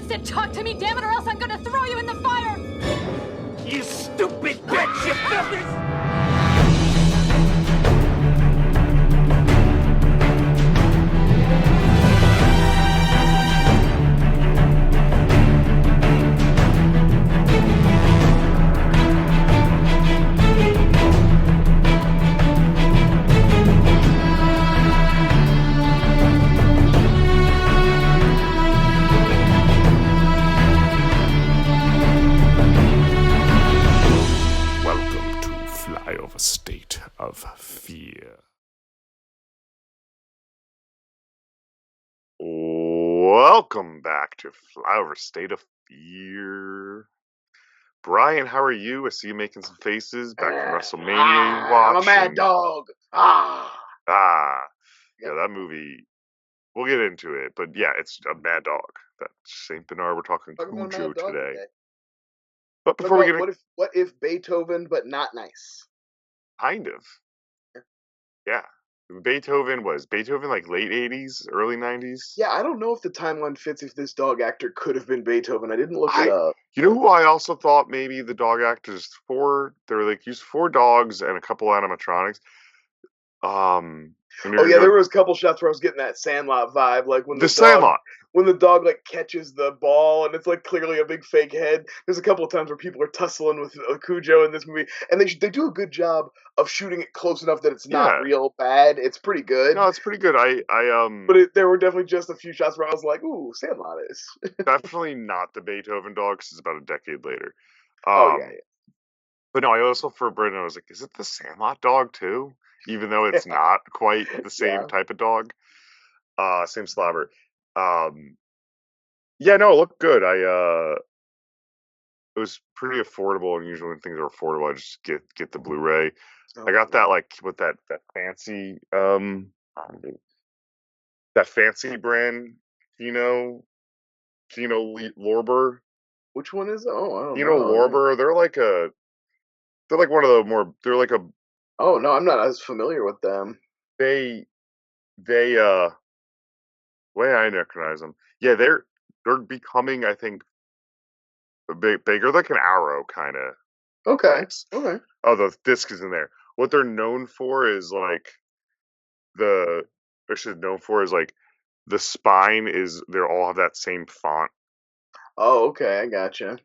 said talk to me, damn it, or else I'm gonna throw you in the fire! You stupid bitch, you filthy... Flyover State of Fear. Welcome back to Flyover State of Fear. Brian, how are you? I see you making some faces back from WrestleMania watch. I'm a mad dog. Yeah, that movie. We'll get into it, but yeah, it's a mad dog. That's Saint Bernard. We're talking Cujo today. But before we get what if Beethoven, but not nice? Kind of. Yeah. Beethoven like late 80s, early 90s? Yeah, I don't know if the timeline fits if this dog actor could have been Beethoven. I didn't look it up. You know who I also thought maybe the dog actors there were like used 4 dogs and a couple animatronics. There was a couple shots where I was getting that Sandlot vibe, like when the dog like catches the ball and it's like clearly a big fake head. There's a couple of times where people are tussling with Cujo in this movie, and they do a good job of shooting it close enough that it's not real bad. It's pretty good. No, it's pretty good. But there were definitely just a few shots where I was like, "Ooh, Sandlot is." Definitely not the Beethoven dog, because it's about a decade later. Yeah. But no, I also for Brendan I was like, is it the Sandlot dog too? Even though it's not quite the same type of dog. Same slobber. It looked good. It was pretty affordable, and usually when things are affordable, I just get the Blu-ray. I got that like with that fancy that fancy brand, Kino Lorber. Which one is it? Oh, I don't know. Kino Lorber. They're like one of the more. They're like a. Oh no, I'm not as familiar with them. They way I recognize them. Yeah, they're becoming, I think, a bit bigger, like an Arrow kind of. Okay. Place. Okay. Oh, the disc is in there. What they're known for is like the spine is they all have that same font. Oh, okay, I gotcha.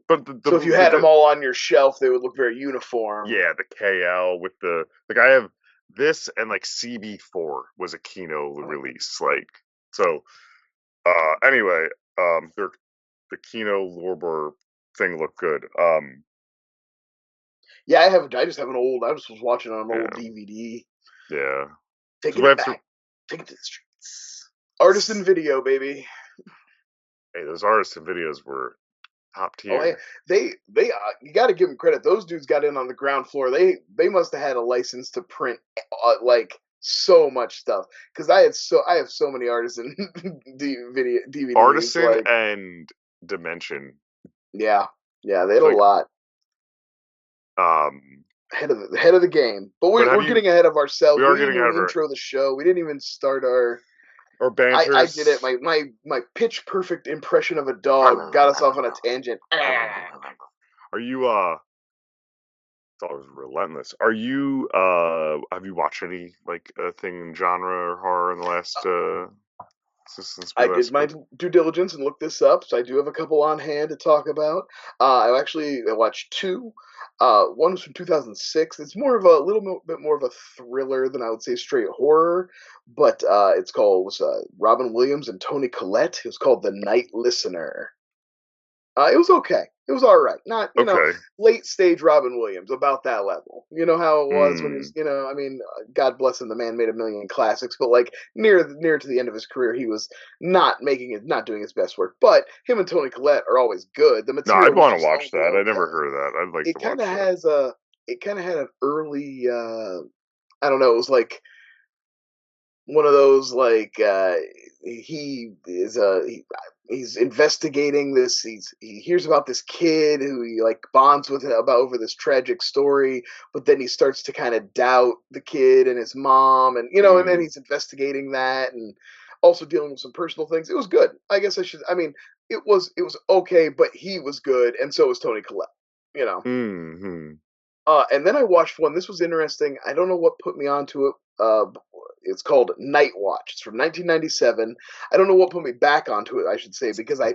But so if you had them all on your shelf, they would look very uniform. Yeah, the KL with I have this, and like CB4 was a Kino release. Like, so anyway, the Kino Lorber thing looked good. Yeah, I just have an old. I just was watching on an old DVD. Yeah, taking it back, take it to the streets. Artisan video, baby. Hey, those artisan videos were top tier. Oh, hey, they you got to give them credit. Those dudes got in on the ground floor. They must have had a license to print like so much stuff, because I have so many artisan DVDs. Artisan and Dimension. Yeah, they had a lot. Head of the game, but we're getting ahead of ourselves. We didn't even intro the show. We didn't even start our banter. I did it. My pitch perfect impression of a dog got us off on a tangent. Are you thought it was relentless. Are you have you watched any like thing in genre or horror in the last since I did my due diligence and looked this up, so I do have a couple on hand to talk about. I watched 2. One was from 2006. It's more of a bit more of a thriller than I would say straight horror, but it was Robin Williams and Toni Collette. It was called The Night Listener. It was okay. It was all right. Not late stage Robin Williams, about that level. You know how it was when he was. I mean, God bless him, the man made a million classics, but like near to the end of his career, he was not doing his best work. But him and Toni Collette are always good. The material. No, I'd want to watch that. I never heard of that. I'd like to watch that. It kind of had an early. I don't know. It was like one of those like he's investigating this. He hears about this kid who he like bonds with over this tragic story, but then he starts to kind of doubt the kid and his mom, and and then he's investigating that, and also dealing with some personal things. It was good. I guess it was okay, but he was good, and so was Tony Collette. You know. Mm-hmm. And then I watched one. This was interesting. I don't know what put me onto it. It's called Night Watch. It's from 1997. I don't know what put me back onto it, I should say, because I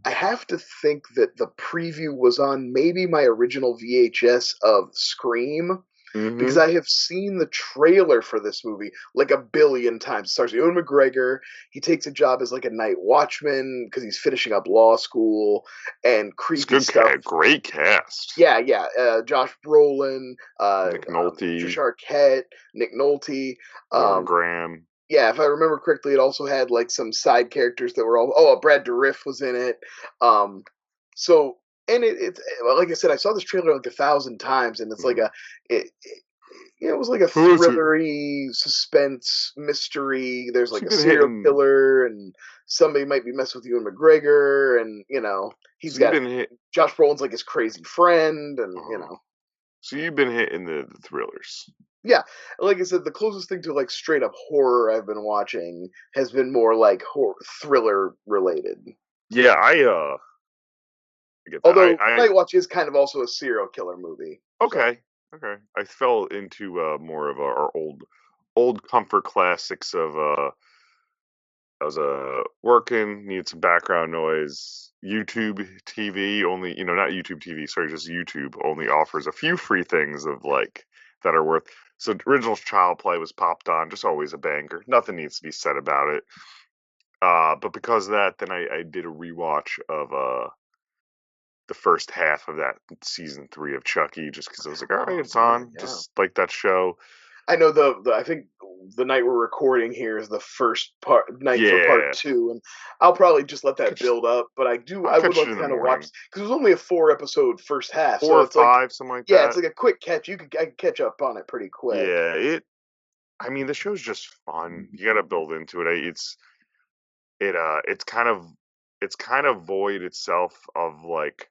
have to think that the preview was on maybe my original VHS of Scream, because Mm-hmm. I have seen the trailer for this movie like a billion times. It stars Ewan McGregor. He takes a job as like a night watchman because he's finishing up law school, and It's creepy good stuff. great cast. Yeah, yeah. Josh Brolin, Nick Nolte, Patricia Arquette, Nick Nolte. Lauren Um, Graham. yeah, if I remember correctly, it also had like some side characters that were all. Oh, Brad Dourif was in it. Um, so and it's like I said, I saw this trailer like 1,000 times, and it's like Mhm. it was like a Who is it? thrillery suspense mystery. There's like She's a been serial hitting. killer, and somebody might be messing with Ewan McGregor, and he's So you've got been hit. Josh Brolin's like his crazy friend, and So you've been hitting the thrillers. yeah, like I said, the closest thing to like straight up horror I've been watching has been more like horror thriller related. Yeah, I get that. Although I Night Watch is kind of also a serial killer movie. So okay. Okay. I fell into more of our old comfort classics of I was working, needed some background noise. YouTube TV only, not YouTube TV, sorry, just YouTube only offers a few free things of like that are worth. So original Child Play was popped on, just always a banger. Nothing needs to be said about it. But because of that, then I did a rewatch of the first half of that season 3 of Chucky, just because I was like, all right, oh it's man, on, yeah. just like that show. I know the I think the night we're recording here is the first night for part Yeah, 2, and I'll probably just let that catch, build up. But I'll I would catch like it to in the kind of watch morning. because it was only a 4 episode first half, Four so or it's like five, something like yeah, it's that. like a quick catch. I could catch up on it pretty quick. Yeah, I mean, the show's just fun. You got to build into it. It's kind of void itself of like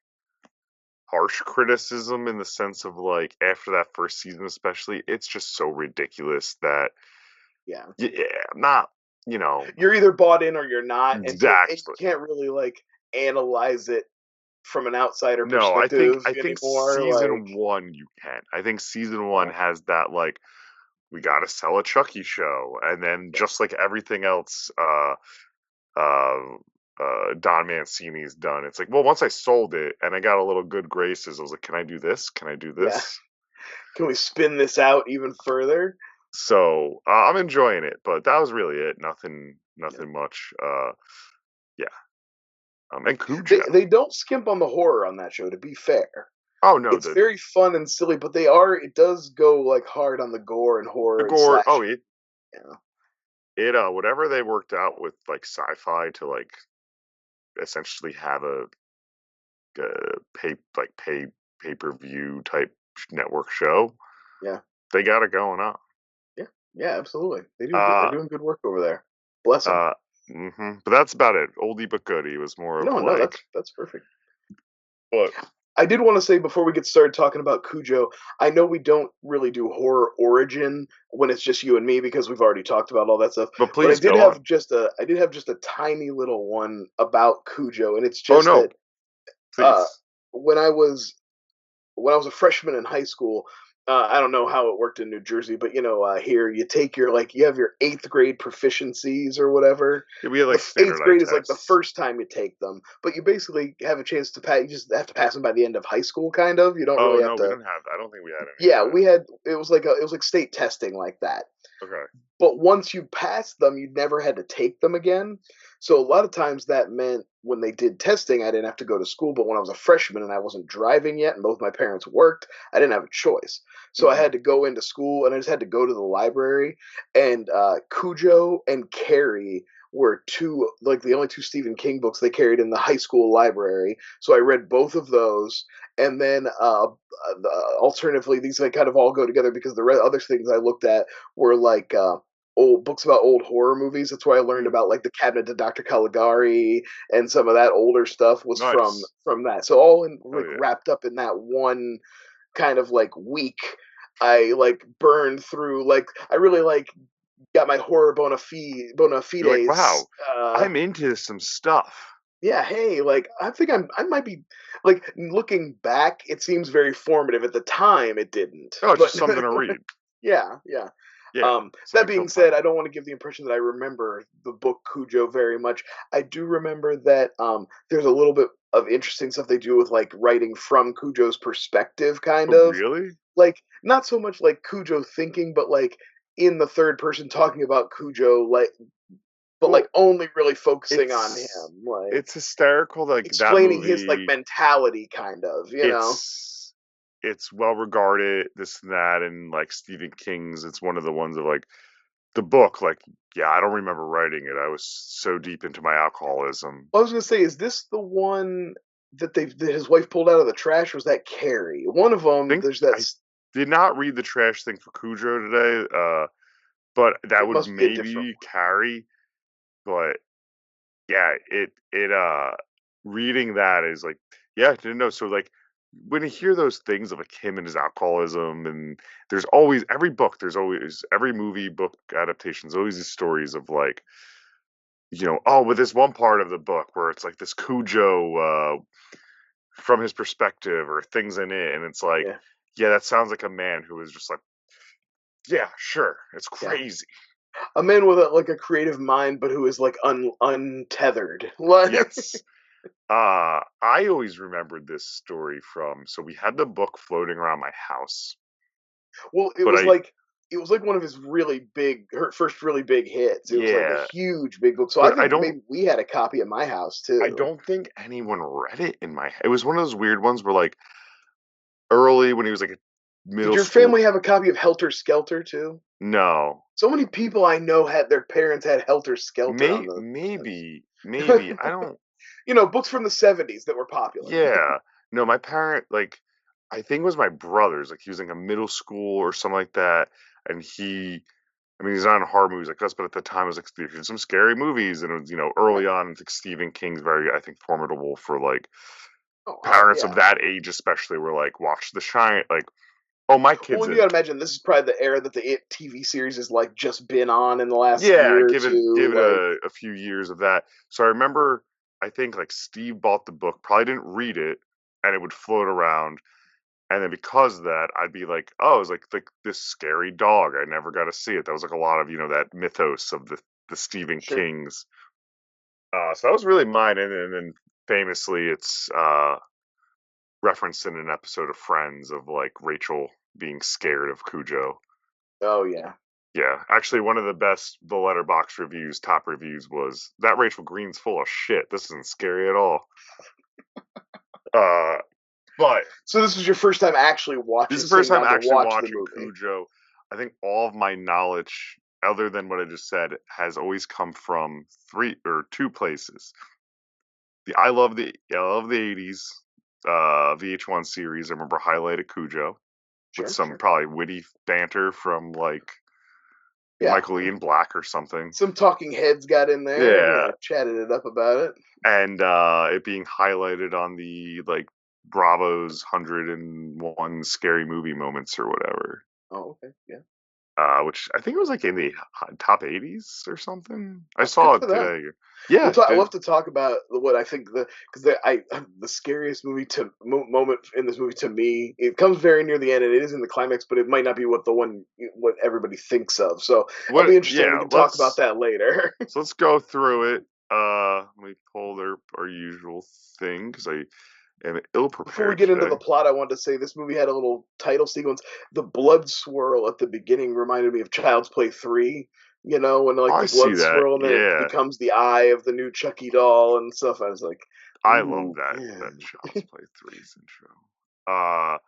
harsh criticism in the sense of like after that first season, especially, it's just so ridiculous that Yeah. yeah, not You're either bought in or you're not, and you exactly. can't really like analyze it from an outsider No, perspective I think anymore. Like, season one you can. I think season one yeah, has that like we got to sell a Chucky show, and then yeah, just like everything else, uh, Don Mancini's done. It's like, well, once I sold it and I got a little good graces, I was like, can I do this? Can I do yeah. this? Can we spin this out even further? So I'm enjoying it, but that was really it. Yeah. Nothing much. Yeah. And They Cujo. they don't skimp on the horror on that show. To be fair, Oh no, it's very fun and silly, but it does go like hard on the gore and the horror and gore. Oh, slash. Yeah, whatever they worked out with like sci-fi to like essentially have a pay per view type network show. yeah, They got it going on. yeah, yeah. Absolutely, they do. They're Uh, doing good work over there. Bless them. uh, but that's about it. Oldie but goodie. It was more of No, no, like, that's perfect. but I did want to say before we get started talking about Cujo, I know we don't really do horror origin when it's just you and me because we've already talked about all that stuff. But please go on. I did have just a tiny little one about Cujo, and it's Oh just no, that uh, please. when I was a freshman in high school, I don't know how it worked in New Jersey, but here you take you have your 8th grade proficiencies or whatever. Yeah, we had The like eighth standardized grade is like the tests. first time you take them, but you basically have a chance to pass. You just have to pass them by the end of high school, kind of. You don't Oh really have no, we to. didn't have. I don't think we had any of Yeah, that. we had. It was like state testing like that. Okay. But once you passed them, you never had to take them again. So a lot of times that meant when they did testing, I didn't have to go to school. But when I was a freshman and I wasn't driving yet, and both my parents worked, I didn't have a choice. So I Hmm. had to go into school, and I just had to go to the library. And Cujo and Carrie were the only two Stephen King books they carried in the high school library. So I read both of those, and then alternatively, these like kind of all go together because the other things I looked at were like. Old books about old horror movies. That's where I learned about like the Cabinet to Dr. Caligari and some of that older stuff was Nice. from that. So all in Oh like yeah. wrapped up in that one kind of like week. I like burned through like I really like got my horror bona You're like, fides. wow, I'm into some stuff. Yeah, hey, like I might be like looking back, it seems very formative. At the time, it didn't, Oh, it's but just something to read. yeah. Yeah, That something to kill being time said, with. I don't want to give the impression that I remember the book Cujo very much. I do remember that there's a little bit of interesting stuff they do with like writing from Cujo's perspective, kind Oh, of really? like not so much like Cujo thinking, but like in the third person talking about Cujo, like but like Well, only really focusing on it's him, like it's hysterical. Like that explaining his like movie, mentality, kind of, you know. it's well regarded, this and that, and like Stephen King's. It's one of the ones of like the book. Like, yeah, I don't remember writing it. I was so deep into my alcoholism. I was gonna say, is this the one that his wife pulled out of the trash? Or was that Carrie? One of I them. think There's that. I did not read the trash thing for Cujo today, but that It would must be a different maybe carry. But yeah, reading that is like, yeah, I didn't know. So like when you hear those things of like him and his alcoholism, and there's always there's always every movie book adaptations, always these stories of like, oh, with this one part of the book where it's like this Cujo from his perspective or things in it, and it's like, one. Yeah, yeah, that sounds like a man who is just like, yeah, sure, it's yeah. crazy. A man with like a creative mind, but who is like untethered. Like, Yes. I always remembered this story from, so we had the book floating around my house, well, but it was like one of his really big, her first really big hits. It was like a yeah, huge big book. So I but think maybe we had a copy at my house I too. don't think anyone read it in my, it was one of those weird ones where like early when he was like a Did middle your school, family have a copy of Helter Skelter too? no, So many people I know had their parents had Helter Skelter on the, maybe, I don't, books from the '70s that were popular. yeah, no, my parent, like, I think it was my brother's, like he was like a middle school or something like that, and I mean, he's not in horror movies like us, but at the time, it was like there's some scary movies, and it was, Yeah. early on, it's like Stephen King's very, I think, formidable for like Oh parents of yeah. that age, especially, were like, watch The Shine, like, oh, my Well, kids, and you gotta imagine this is probably the era that the It TV series has like just been on in the last yeah, year or give two. it Like, a few years of that. So I remember, I think like Steve bought the book, probably didn't read it, and it would float around. And then because of that, I'd be like, oh, it was like this scary dog. I never got to see it. That was like a lot of, that mythos of the Stephen sure. King's. So that was really mine. And then famously, it's referenced in an episode of Friends of like Rachel being scared of Cujo. Oh yeah. Yeah, actually, one of the letterbox reviews, top reviews, was that Rachel Green's full of shit. This isn't scary at all. Uh, but So this was your first time actually this is the first sitting time down to actually watch the watching movie. Cujo. I think all of my knowledge, other than what I just said, has always come from two places. I love the '80s VH1 series. I remember highlighted Cujo with Sure, some sure. probably witty banter from like Yeah. Michael Ian Black or something. Some talking heads got in there and Yeah, chatted it up about it. and it being highlighted on the like Bravo's 101 scary movie moments or whatever. Oh, okay. Yeah. Which I think it was like in the top 80s or something. I That's good saw for it them. today. Yeah, I dude. love to talk about what I think the scariest movie to moment in this movie to me. It comes very near the end, and it is in the climax, but it might not be what everybody thinks of. So I'll What? be interested, and we Yeah, can talk about that later. let's go through it. Let me pull our usual thing because I am ill Before we prepared get into the today. plot, I wanted to say this movie had a little title sequence. The blood swirl at the beginning reminded me of Child's Play 3. When like I the see blood that. swirl and then it Yeah, becomes the eye of the new Chucky doll and stuff. I was like, I love ooh, that man. Child's Play 3's intro. Uh,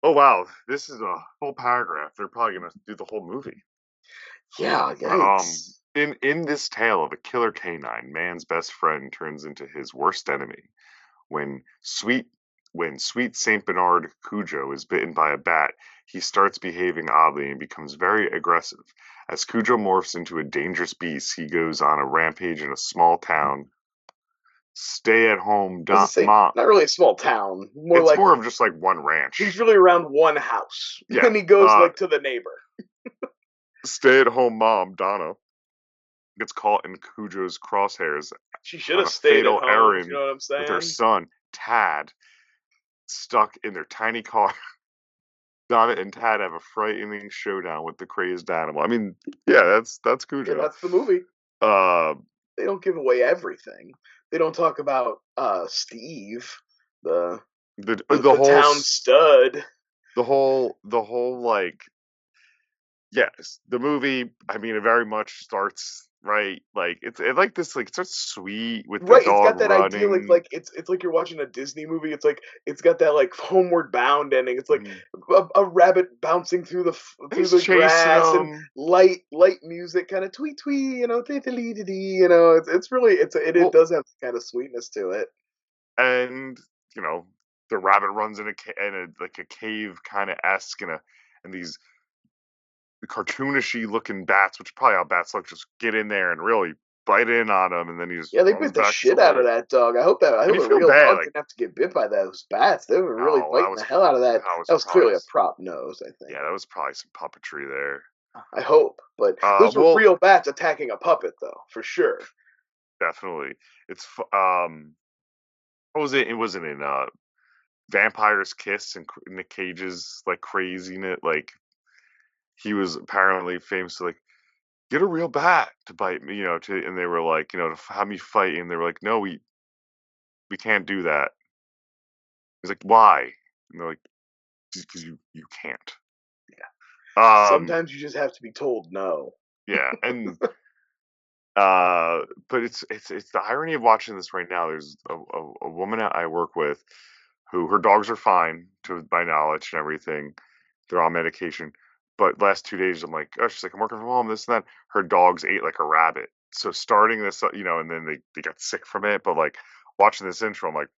oh wow, this is a whole paragraph. They're probably gonna do the whole movie. Yeah, Um, yikes. in this tale of a killer canine, man's best friend turns into his worst enemy. When sweet when sweet Saint Bernard Cujo is bitten by a bat, he starts behaving oddly and becomes very aggressive. As Cujo morphs into a dangerous beast, he goes on a rampage in a small town. Stay at home, I was to say, mom. not really a small town. More It's like more of just like one ranch. he's really around one house. Yeah. And he goes like to the neighbor. stay-at-home mom, Donna, gets caught in Cujo's crosshairs She should on have a stayed at fatal home. You errand know what I'm with her saying? son, Tad, stuck in their tiny car. Donna and Tad have a frightening showdown with the crazed animal. I mean, yeah, that's Yeah, Cujo. that's the movie. Uh, They don't give away everything. They don't talk about Steve, the the the, the the whole town stud. the whole like yes, the movie. I mean, it very much starts right. Like it like this. Like it starts sweet with the Right, it's dog got that idyllic, running. like it's like you're watching a Disney movie. It's like it's got that like homeward bound ending. It's like Mhm. a rabbit bouncing through through He's the chasing grass and them. light music, kind of tweet tweet, you know, you know. It's really it Well, does have kind of sweetness to it. and you know, the rabbit runs in like a cave kind of esque and these cartoonishy looking bats, which is probably how bats look, just get in there and really bite in on him, and then he just Yeah, they runs bit the back shit out of away. that dog. I And hope you a feel real bad, dog like, didn't have to get bit by those bats. They were really oh, biting the hell out of that. That was probably clearly a prop nose, I think. yeah, that was probably some puppetry there. I hope, but those are Well, real bats attacking a puppet, though, for sure. definitely, what was it? It wasn't in Vampire's Kiss and Nick Cage's like crazy in it. Like he was apparently famous to like get a real bat to bite me, and they were like, to have me fight, and they were like, no, we can't do that. He's like, why? And they're like, because you can't. Sometimes you just have to be told no. Yeah, and but it's the irony of watching this right now. There's a woman I work with who her dogs are fine to my knowledge and everything. They're on medication. But last 2 days, I'm like, oh, she's like, I'm working from home, this and that. Her dogs ate like a rabbit. So starting this, and then they got sick from it. But like watching this intro, I'm like,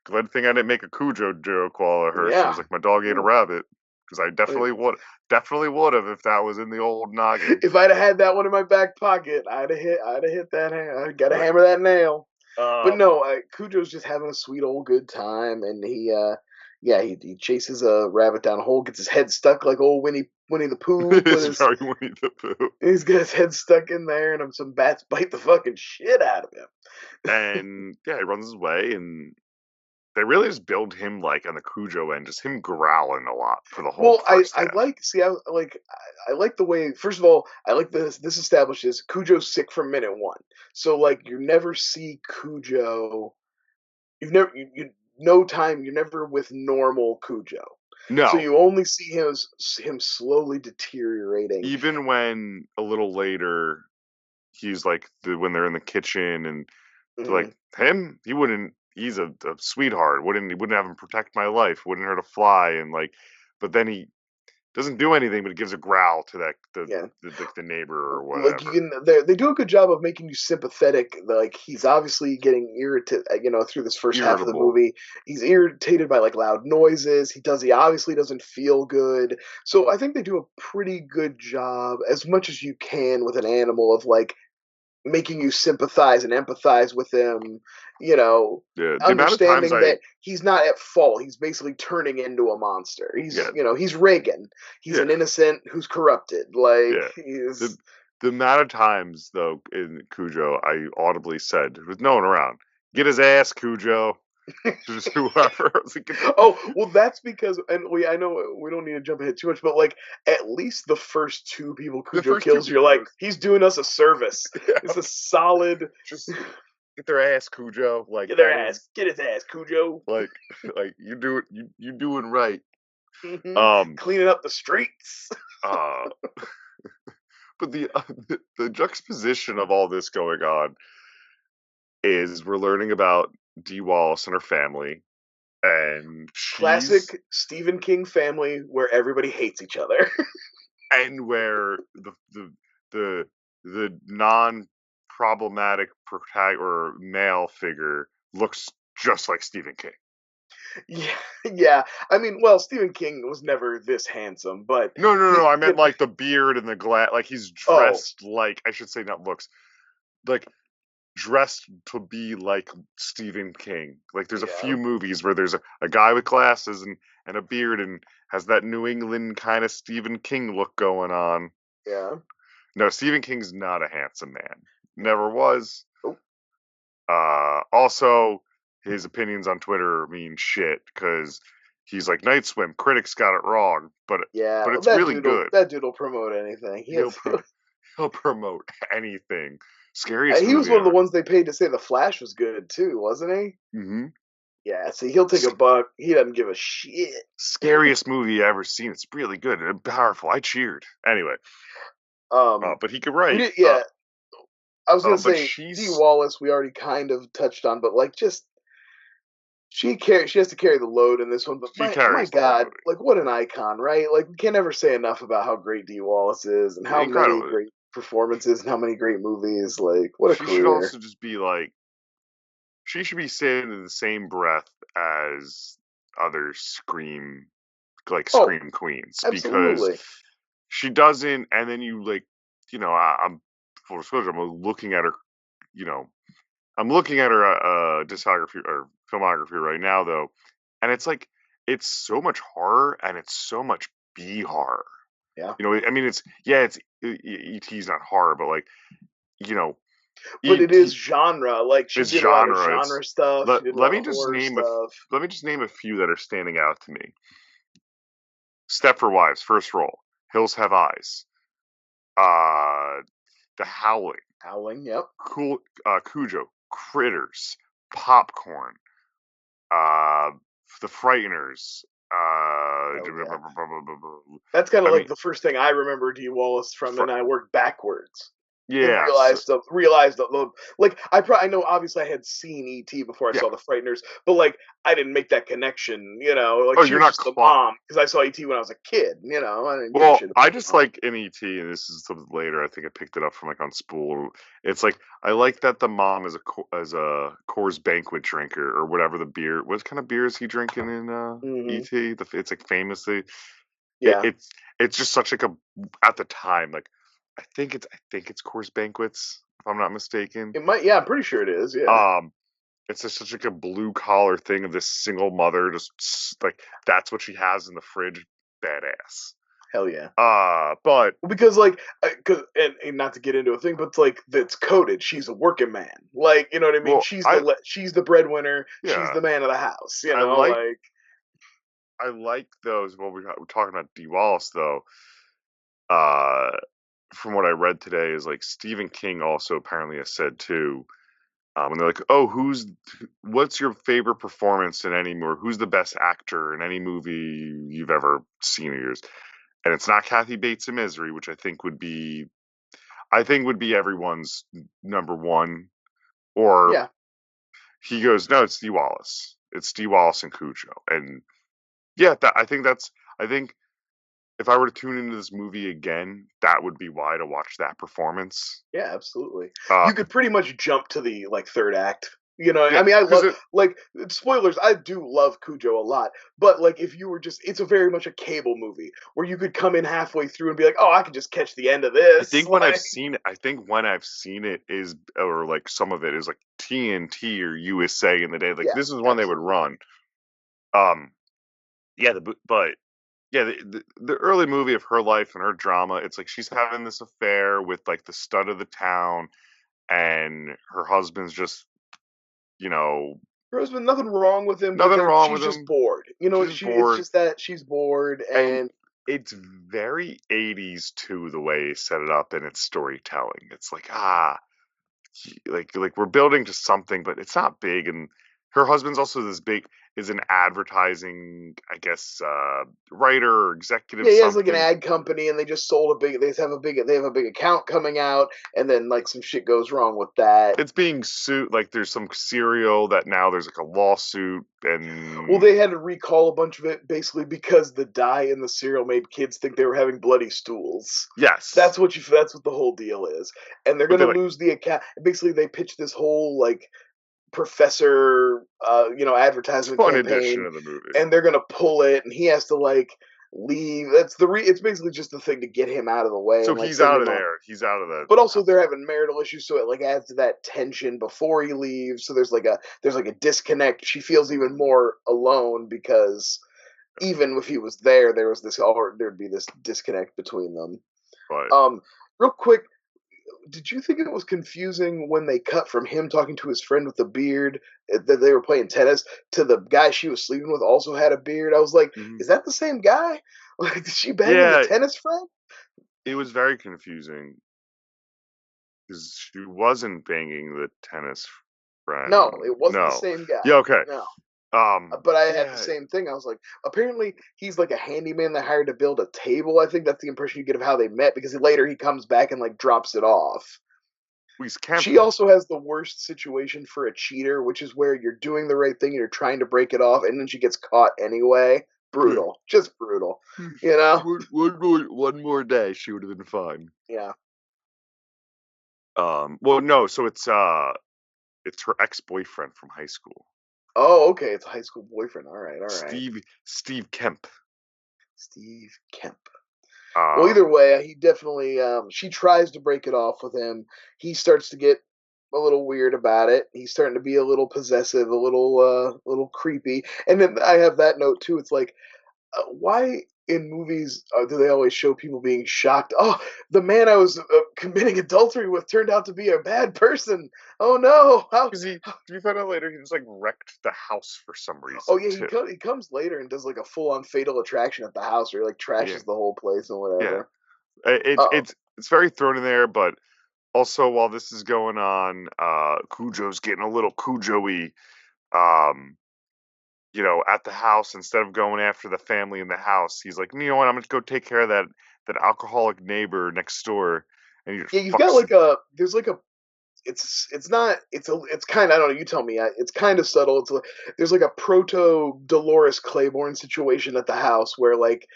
glad thing I didn't make a Cujo joke while she was Yeah. like, my dog ate a rabbit. Because I definitely would have if that was in the old noggin. If I'd have had that one in my back pocket, I'd have hit that. I gotta hammer that nail. But no, Cujo's just having a sweet old good time, and he chases a rabbit down a hole, gets his head stuck like old Winnie the Pooh. It's very Winnie the Pooh. He's got his head stuck in there, and some bats bite the fucking shit out of him. And yeah, he runs his way, and they really just build him like on the Cujo end, just him growling a lot for the whole first half. I like the way. First of all, I like this. This establishes Cujo's sick from minute one. So like you never see Cujo. You've never you no time. You're never with normal Cujo. So No, you only see him slowly deteriorating. even when a little later he's like when they're in the kitchen and they're Mhm. like him, he's a sweetheart. He wouldn't have him protect my life, wouldn't hurt a fly, and like, but then he doesn't do anything, but he gives a growl to Yeah. the neighbor or Like you whatever. can, they do a good job of making you sympathetic. Like he's obviously getting irritated, through this first half of the Irritable. movie. He's irritated by like loud noises. He obviously doesn't feel good. So I think they do a pretty good job, as much as you can with an animal, of like making you sympathize and empathize with him. You know, Yeah, the amount of times understanding that he's not at fault. He's basically turning into a monster. yeah, He's Reagan. He's yeah, an innocent who's corrupted. Like yeah. The he's the amount of times though in Cujo I audibly said with no one around, get his ass, Cujo. Just whoever. I was like, Oh, well, that's because, and I know we don't need to jump ahead too much, but like at least the first two people the Cujo first two kills, you're people. like, he's doing us a service. Yeah, It's a solid. just get their ass, Cujo. Like Get their that ass, is get his ass, Cujo. like you do it. You doing right. Um. Cleaning up the streets. Uh. But the juxtaposition of all this going on is we're learning about Dee Wallace and her family, and Classic Stephen King family where everybody hates each other. where the the non problematic or male figure looks just like Stephen King. Yeah, yeah. I mean, well, Stephen King was never this handsome, but No. I meant the like the beard and the glass. Like he's oh, dressed like I should say not looks like dressed to be like Stephen King. Like there's a Yeah. few movies where there's a guy with glasses and a beard and has that New England kind of Stephen King look going on. Yeah. No, Stephen King's not a handsome man. Never was. Oh. Also, his opinions on Twitter mean shit because he's like Night Swim. Critics got it wrong, but Yeah, it's that really good. That dude will promote anything. He'll promote anything. Scariest He was movie one of the ever. ones they paid to say The Flash was good too, wasn't he? Mm-hmm. Yeah, see, he'll take a buck. He doesn't give a shit. Scariest movie I ever seen. It's really good and powerful. I cheered. Anyway, but he could write. I was gonna say she's Dee Wallace. We already kind of touched on, but like, just she has to carry the load in this one. But my God, like, what an icon, right? Like, we can't ever say enough about how great Dee Wallace is and how many great performances and how many great movies. Like, what a career. She should also just be like, she should be saying in the same breath as other scream queens, absolutely. because she doesn't. And then you like, I'm full disclosure, I'm looking at her, I'm looking at her discography or filmography right now though, and it's like it's so much horror and it's so much B horror. Yeah. I mean, it's E.T.'s not horror, but like, but it is genre. Like, she did a lot of genre stuff. Let me just name a few that are standing out to me. Stepford Wives, first role. Hills Have Eyes. The Howling. Yep. Cujo. Critters. Popcorn. The Frighteners. Yeah. That's kind of like the first thing I remember Dee Wallace from, and I worked backwards. Yeah, realized the like I know obviously I had seen E.T. before I saw the Frighteners, but like I didn't make that connection, like she was just the mom because I saw E.T. when I was a kid, I just like in E.T., and this is something later. I think I picked it up from like on Spool. It's like I like that the mom is a Coors Banquet drinker or whatever the beer. What kind of beer is he drinking in E.T.? It's like famously, it's just such like a at the time like. I think it's Coors Banquets, if I'm not mistaken. It might, I'm pretty sure it is. Yeah. It's just such like a blue collar thing of this single mother, just like that's what she has in the fridge. Badass. Hell yeah. But because like, and not to get into a thing, but it's like that's coded. She's a working man. Like, you know what I mean? Well, she's the breadwinner. Yeah. She's the man of the house. I like those. Well, we're talking about Dee Wallace though. From what I read today, is like Stephen King also apparently has said too, and they're like, "Oh, what's your favorite performance in any movie? Who's the best actor in any movie you've ever seen of yours?" And it's not Kathy Bates in Misery, which I think would be everyone's number one. Or he goes, "No, it's Dee Wallace. It's Dee Wallace and Cujo." And yeah, I think. If I were to tune into this movie again, that would be why to watch that performance. Yeah, absolutely. You could pretty much jump to the third act. I mean, I love spoilers. I do love Kujo a lot, but like if you were it's a very much a cable movie where you could come in halfway through and be like, oh, I could just catch the end of this. I think when I've seen it is, or like some of it is like TNT or USA in the day. Like this is one they would run. The early movie of her life and her drama, it's like she's having this affair with like the stud of the town, and her husband's just, her husband, nothing wrong with him. She's just bored. It's just that she's bored, and it's very 80s too, the way he set it up in its storytelling. It's like like we're building to something, but it's not big, and her husband's also is an advertising, I guess, writer or executive. Yeah, he has like an ad company, and they just sold they have a big account coming out, and then like some shit goes wrong with that. It's being sued. Like there's some cereal that now there's like a lawsuit, and they had to recall a bunch of it basically because the dye in the cereal made kids think they were having bloody stools. Yes, that's what the whole deal is, and they're gonna lose the account. Basically, they pitched this whole like professor advertisement campaign of the movie, and they're gonna pull it, and he has to like leave. It's basically just the thing to get him out of the way. So and, like, he's send out him of on. there. He's out of the. But also they're having marital issues, so it like adds to that tension before he leaves. So there's like a disconnect. She feels even more alone because even if he was there, there'd be this disconnect between them. Right. Real quick, did you think it was confusing when they cut from him talking to his friend with the beard that they were playing tennis to the guy she was sleeping with also had a beard? I was like, is that the same guy? Like, did she bang his tennis friend? It was very confusing because she wasn't banging the tennis friend. No, it wasn't the same guy. Yeah, okay. No. But I had the same thing. I was like, apparently he's like a handyman they hired to build a table. I think that's the impression you get of how they met, because later he comes back and like drops it off. She also has the worst situation for a cheater, which is where you're doing the right thing and you're trying to break it off, and then she gets caught anyway. Brutal. Just brutal. You know? One more day, she would have been fine. Yeah. Well, no, so it's her ex-boyfriend from high school. Oh, okay. It's a high school boyfriend. All right. Steve Kemp. Steve Kemp. Well, either way, he definitely. She tries to break it off with him. He starts to get a little weird about it. He's starting to be a little possessive, a little creepy. And then I have that note too. It's like, why in movies do they always show people being shocked? Oh, the man I was committing adultery with turned out to be a bad person. Oh no! Because we find out later he just like wrecked the house for some reason. Oh yeah, he comes later and does like a full on Fatal Attraction at the house, where he like trashes the whole place and whatever. Yeah, it's very thrown in there, but also while this is going on, Kujo's getting a little Kujo-y. At the house, instead of going after the family in the house, he's like, you know what, I'm gonna go take care of that alcoholic neighbor next door. And you've got like there's like a, it's kind of, I don't know, you tell me, it's kind of subtle. It's like, there's like a proto Dolores Claiborne situation at the house where like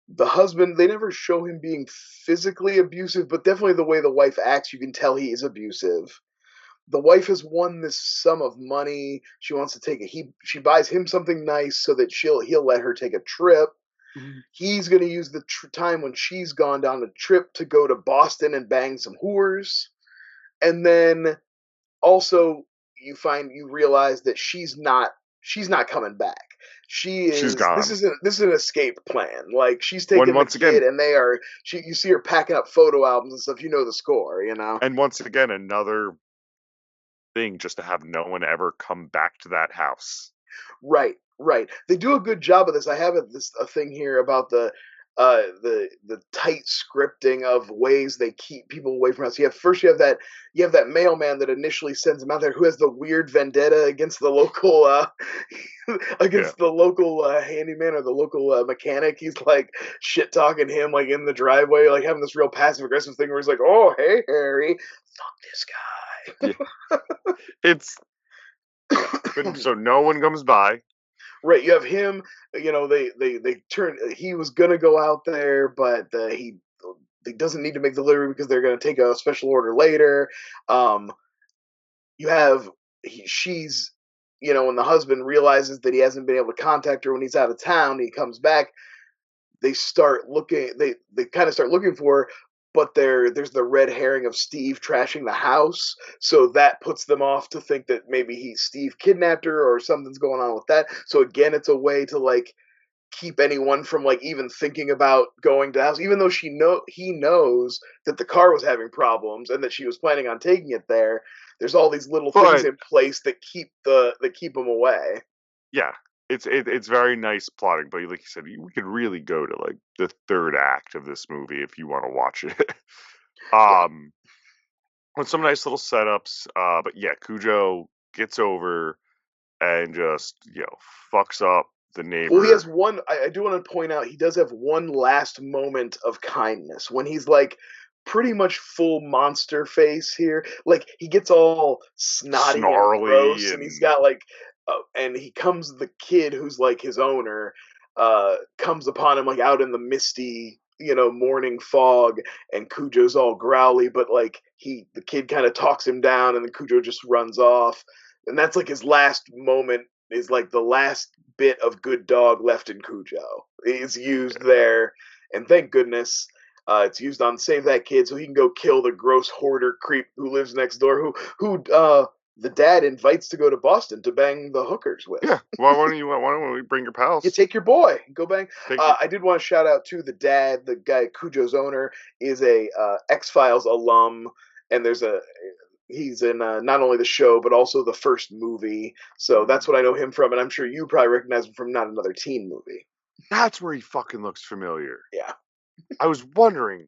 the husband, they never show him being physically abusive, but definitely the way the wife acts, you can tell he is abusive. The wife has won this sum of money. She wants to take she buys him something nice so that he'll let her take a trip. Mm-hmm. He's going to use the time when she's gone down the trip to go to Boston and bang some whores. And then also you realize that she's not coming back. She's gone. This is an escape plan. Like, she's taking the kid, and you see her packing up photo albums and stuff. You know the score, you know. And once again, another thing just to have no one ever come back to that house. Right. They do a good job of this. I have a thing here about the tight scripting of ways they keep people away from us. You have that mailman that initially sends him out there, who has the weird vendetta against the local the local handyman or the local mechanic. He's like shit talking him like in the driveway, like having this real passive aggressive thing where he's like, "Oh, hey Harry, fuck this guy." It's so no one comes by. Right, you have him. They turn. He was gonna go out there, but he doesn't need to make the delivery because they're gonna take a special order later. You have she's when the husband realizes that he hasn't been able to contact her when he's out of town, he comes back. They start looking. They kind of start looking for her. But there's the red herring of Steve trashing the house, so that puts them off to think that maybe Steve kidnapped her or something's going on with that. So again, it's a way to like keep anyone from like even thinking about going to the house, even though he knows that the car was having problems and that she was planning on taking it there. There's all these little things in place that keep them away. Yeah. It's very nice plotting, but like you said, we could really go to like the third act of this movie if you want to watch it. With some nice little setups, but yeah, Kujo gets over and just fucks up the neighbor. Well, he has one. I do want to point out he does have one last moment of kindness when he's like pretty much full monster face here. Like, he gets all snotty and gross, and he's got like. And the kid who's like his owner, comes upon him like out in the misty, morning fog, and Cujo's all growly, but like the kid kind of talks him down, and then Cujo just runs off, and that's like his last moment, is like the last bit of good dog left in Cujo. It's used there, and thank goodness. It's used on Save That Kid so he can go kill the gross hoarder creep who lives next door, who the dad invites to go to Boston to bang the hookers with. Yeah. Why don't we bring your pals? You take your boy, go bang. I did want to shout out to the dad, the guy Cujo's owner is a X-Files alum, and he's in not only the show but also the first movie. So that's what I know him from, and I'm sure you probably recognize him from Not Another Teen Movie. That's where he fucking looks familiar. Yeah. I was wondering.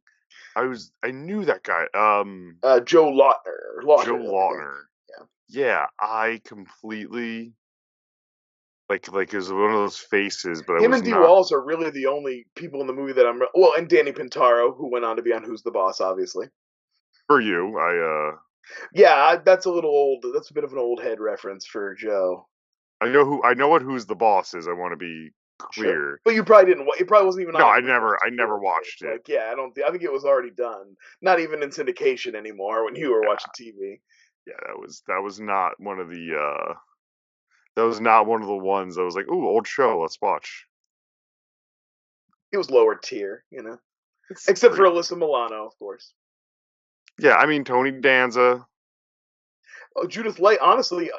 I knew that guy. Joe Lautner. Joe Lautner. Yeah, I completely like it was one of those faces, but him and Dee Wallace are really the only people in the movie that I'm and Danny Pintaro, who went on to be on Who's the Boss, obviously. For you, that's a little old. That's a bit of an old head reference for Joe. I know what Who's the Boss is. I want to be clear, sure. But you probably didn't. It probably wasn't even on. No, I never watched it. Like, yeah, I think it was already done. Not even in syndication anymore when you were watching TV. Yeah, that was not one of the. That was not one of the ones that was like, ooh, old show, let's watch. It was lower tier, except for Alyssa Milano, of course. Yeah, I mean Tony Danza. Oh, Judith Light, honestly,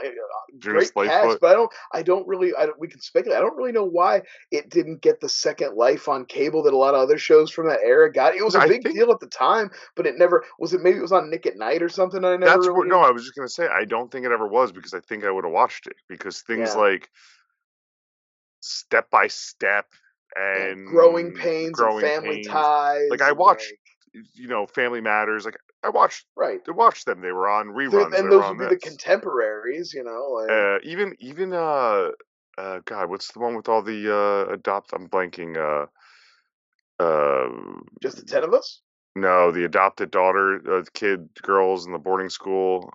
great cast, but we can speculate. I don't really know why it didn't get the second life on cable that a lot of other shows from that era got. It was a big deal at the time, but it never was. Maybe it was on Nick at Night or something. I was just gonna say I don't think it ever was because I think I would have watched it because things like Step by Step and Growing Pains and Family Ties. Like I watched, Family Matters. Like I watched them. They were on reruns. And those would be the contemporaries, Even God, what's the one with all the I'm blanking. Just the 10 of us? No, the adopted daughter, girls in the boarding school.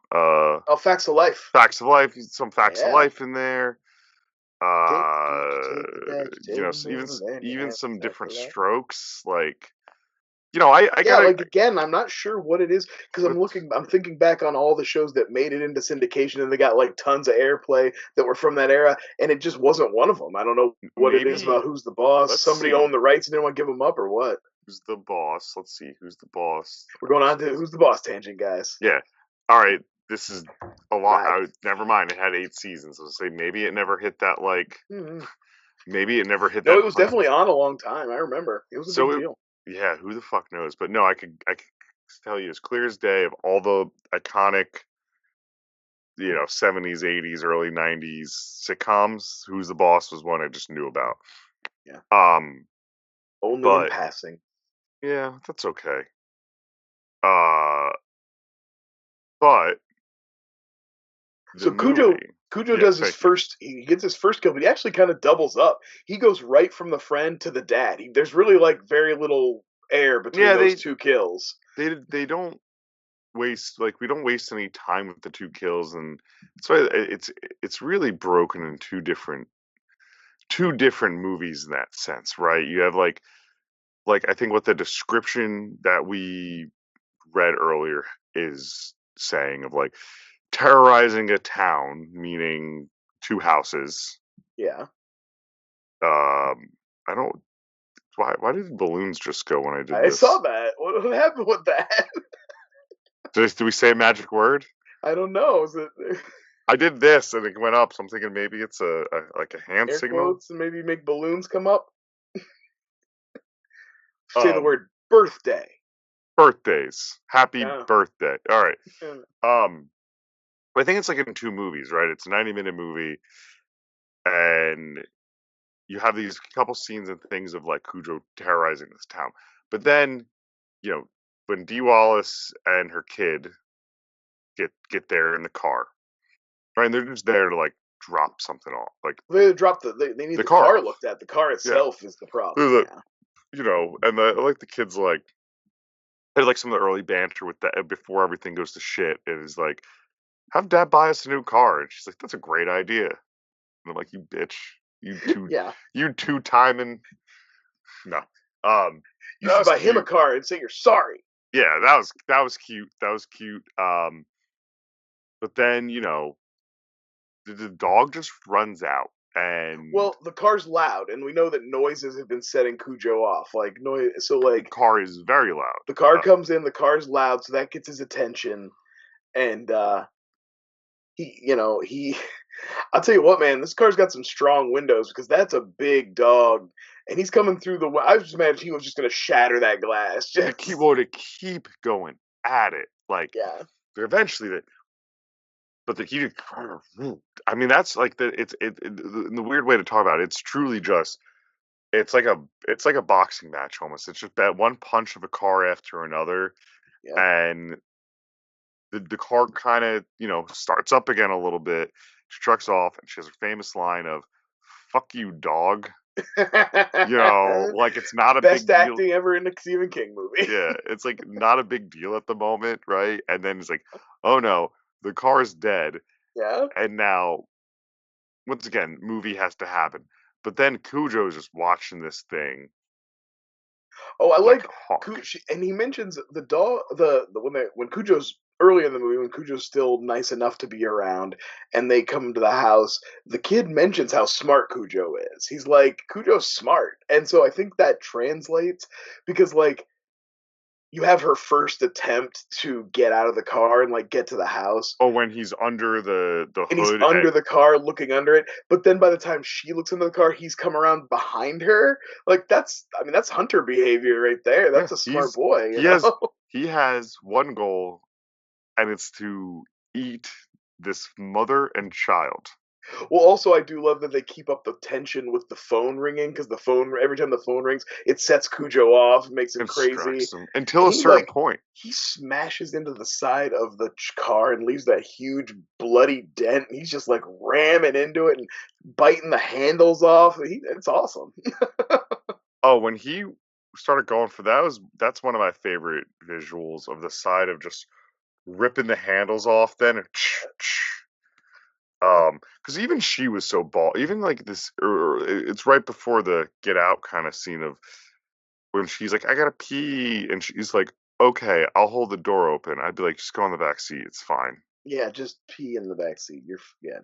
Facts of Life. Facts of Life. Some Facts of Life in there. Even some different strokes, like. Again, I'm not sure what it is because I'm thinking back on all the shows that made it into syndication and they got like tons of airplay that were from that era, and it just wasn't one of them. I don't know what it is about Who's the Boss. Somebody owned the rights and didn't want to give them up, or what? Who's the Boss? Let's see. Who's the Boss? We're going on to Who's the Boss tangent, guys. Yeah. All right. This is a lot. Never mind. It had 8 seasons. I'll say maybe it never hit that Maybe it never hit that. No, it was definitely on a long time. I remember. It was a big deal. Yeah, who the fuck knows? But no, I could tell you as clear as day of all the iconic, 70s, 80s, early 90s sitcoms. Who's the Boss was one I just knew about. Yeah. Only in passing. Yeah, that's okay. But so Kujo does his first. He gets his first kill, but he actually kind of doubles up. He goes right from the friend to the dad. There's really very little air between those 2 kills. They don't waste we don't waste any time with the 2 kills, and so it's really broken in two different movies in that sense, right? You have like I think what the description that we read earlier is saying of terrorizing a town, meaning 2 houses. Yeah. I don't. Why did balloons just go when I did this? I saw that. What happened with that? Did we say a magic word? I don't know. Is it? I did this and it went up, so I'm thinking maybe it's a hand air signal. Quotes and maybe make balloons come up. Say the word birthday. Birthdays. Happy birthday. All right. I think it's in 2 movies, right? It's a 90-minute movie, and you have these couple scenes and things of Cujo terrorizing this town. But then, when Dee Wallace and her kid get there in the car, right? And they're just there to drop something off. They drop they need the car looked at. The car itself is the problem. And the kids had some of the early banter with that before everything goes to shit. It is have Dad buy us a new car, and she's like, "That's a great idea." And I'm like, "You bitch, you two, you 2 timing." No, you should buy him a car and say you're sorry. Yeah, that was cute. That was cute. But then the dog just runs out, and Well, the car's loud, and we know that noises have been setting Cujo off. Like noise, so the like car is very loud. the car comes in, the car's loud, so that gets his attention, and he. I'll tell you what, man, this car's got some strong windows because that's a big dog, and he's coming through the. I just imagined he was just gonna shatter that glass. They keep going at it, like Yeah. eventually but the heated. I mean, that's like in the weird way to talk about it. It's truly just it's like a boxing match almost. It's just that one punch of a car after another, Yeah. and the car kind of starts up again a little bit. She trucks off, and she has her famous line of "fuck you, dog." Like it's not a Best big deal. acting ever in a Stephen King movie. Yeah, it's like not a big deal at the moment, right? And then it's like, oh no, the car is dead, Yeah. and now once again, movie has to happen. But then Cujo is just watching this thing Oh, I like like a hawk. and he mentions the dog. The when Cujo's early in the movie, when Cujo's still nice enough to be around, and they come to the house, the kid mentions how smart Cujo is. He's like, Cujo's smart, and so I think that translates because like you have her first attempt to get out of the car and like get to the house, Oh, when he's under the and he's hood, under the car looking under it, but then by the time she looks into the car, he's come around behind her. Like that's hunter behavior right there. yeah, That's a smart boy, you he know. has he has one goal, and it's to eat this mother and child. Well, also I do love that they keep up the tension with the phone ringing because the phone every time the phone rings, it sets Cujo off, makes him And crazy, strikes them until and a certain point. he smashes into the side of the car and leaves that huge bloody dent. He's just like ramming into it and biting the handles off. It's awesome. Oh, when he started going for that's one of my favorite visuals of the side of just ripping the handles off then and because even she was so bald, even like this it's right before the get out kind of scene of when she's like, I gotta pee, and she's like, okay, I'll hold the door open. I'd be like, just go in the back seat, it's fine. Yeah, just pee in the back seat.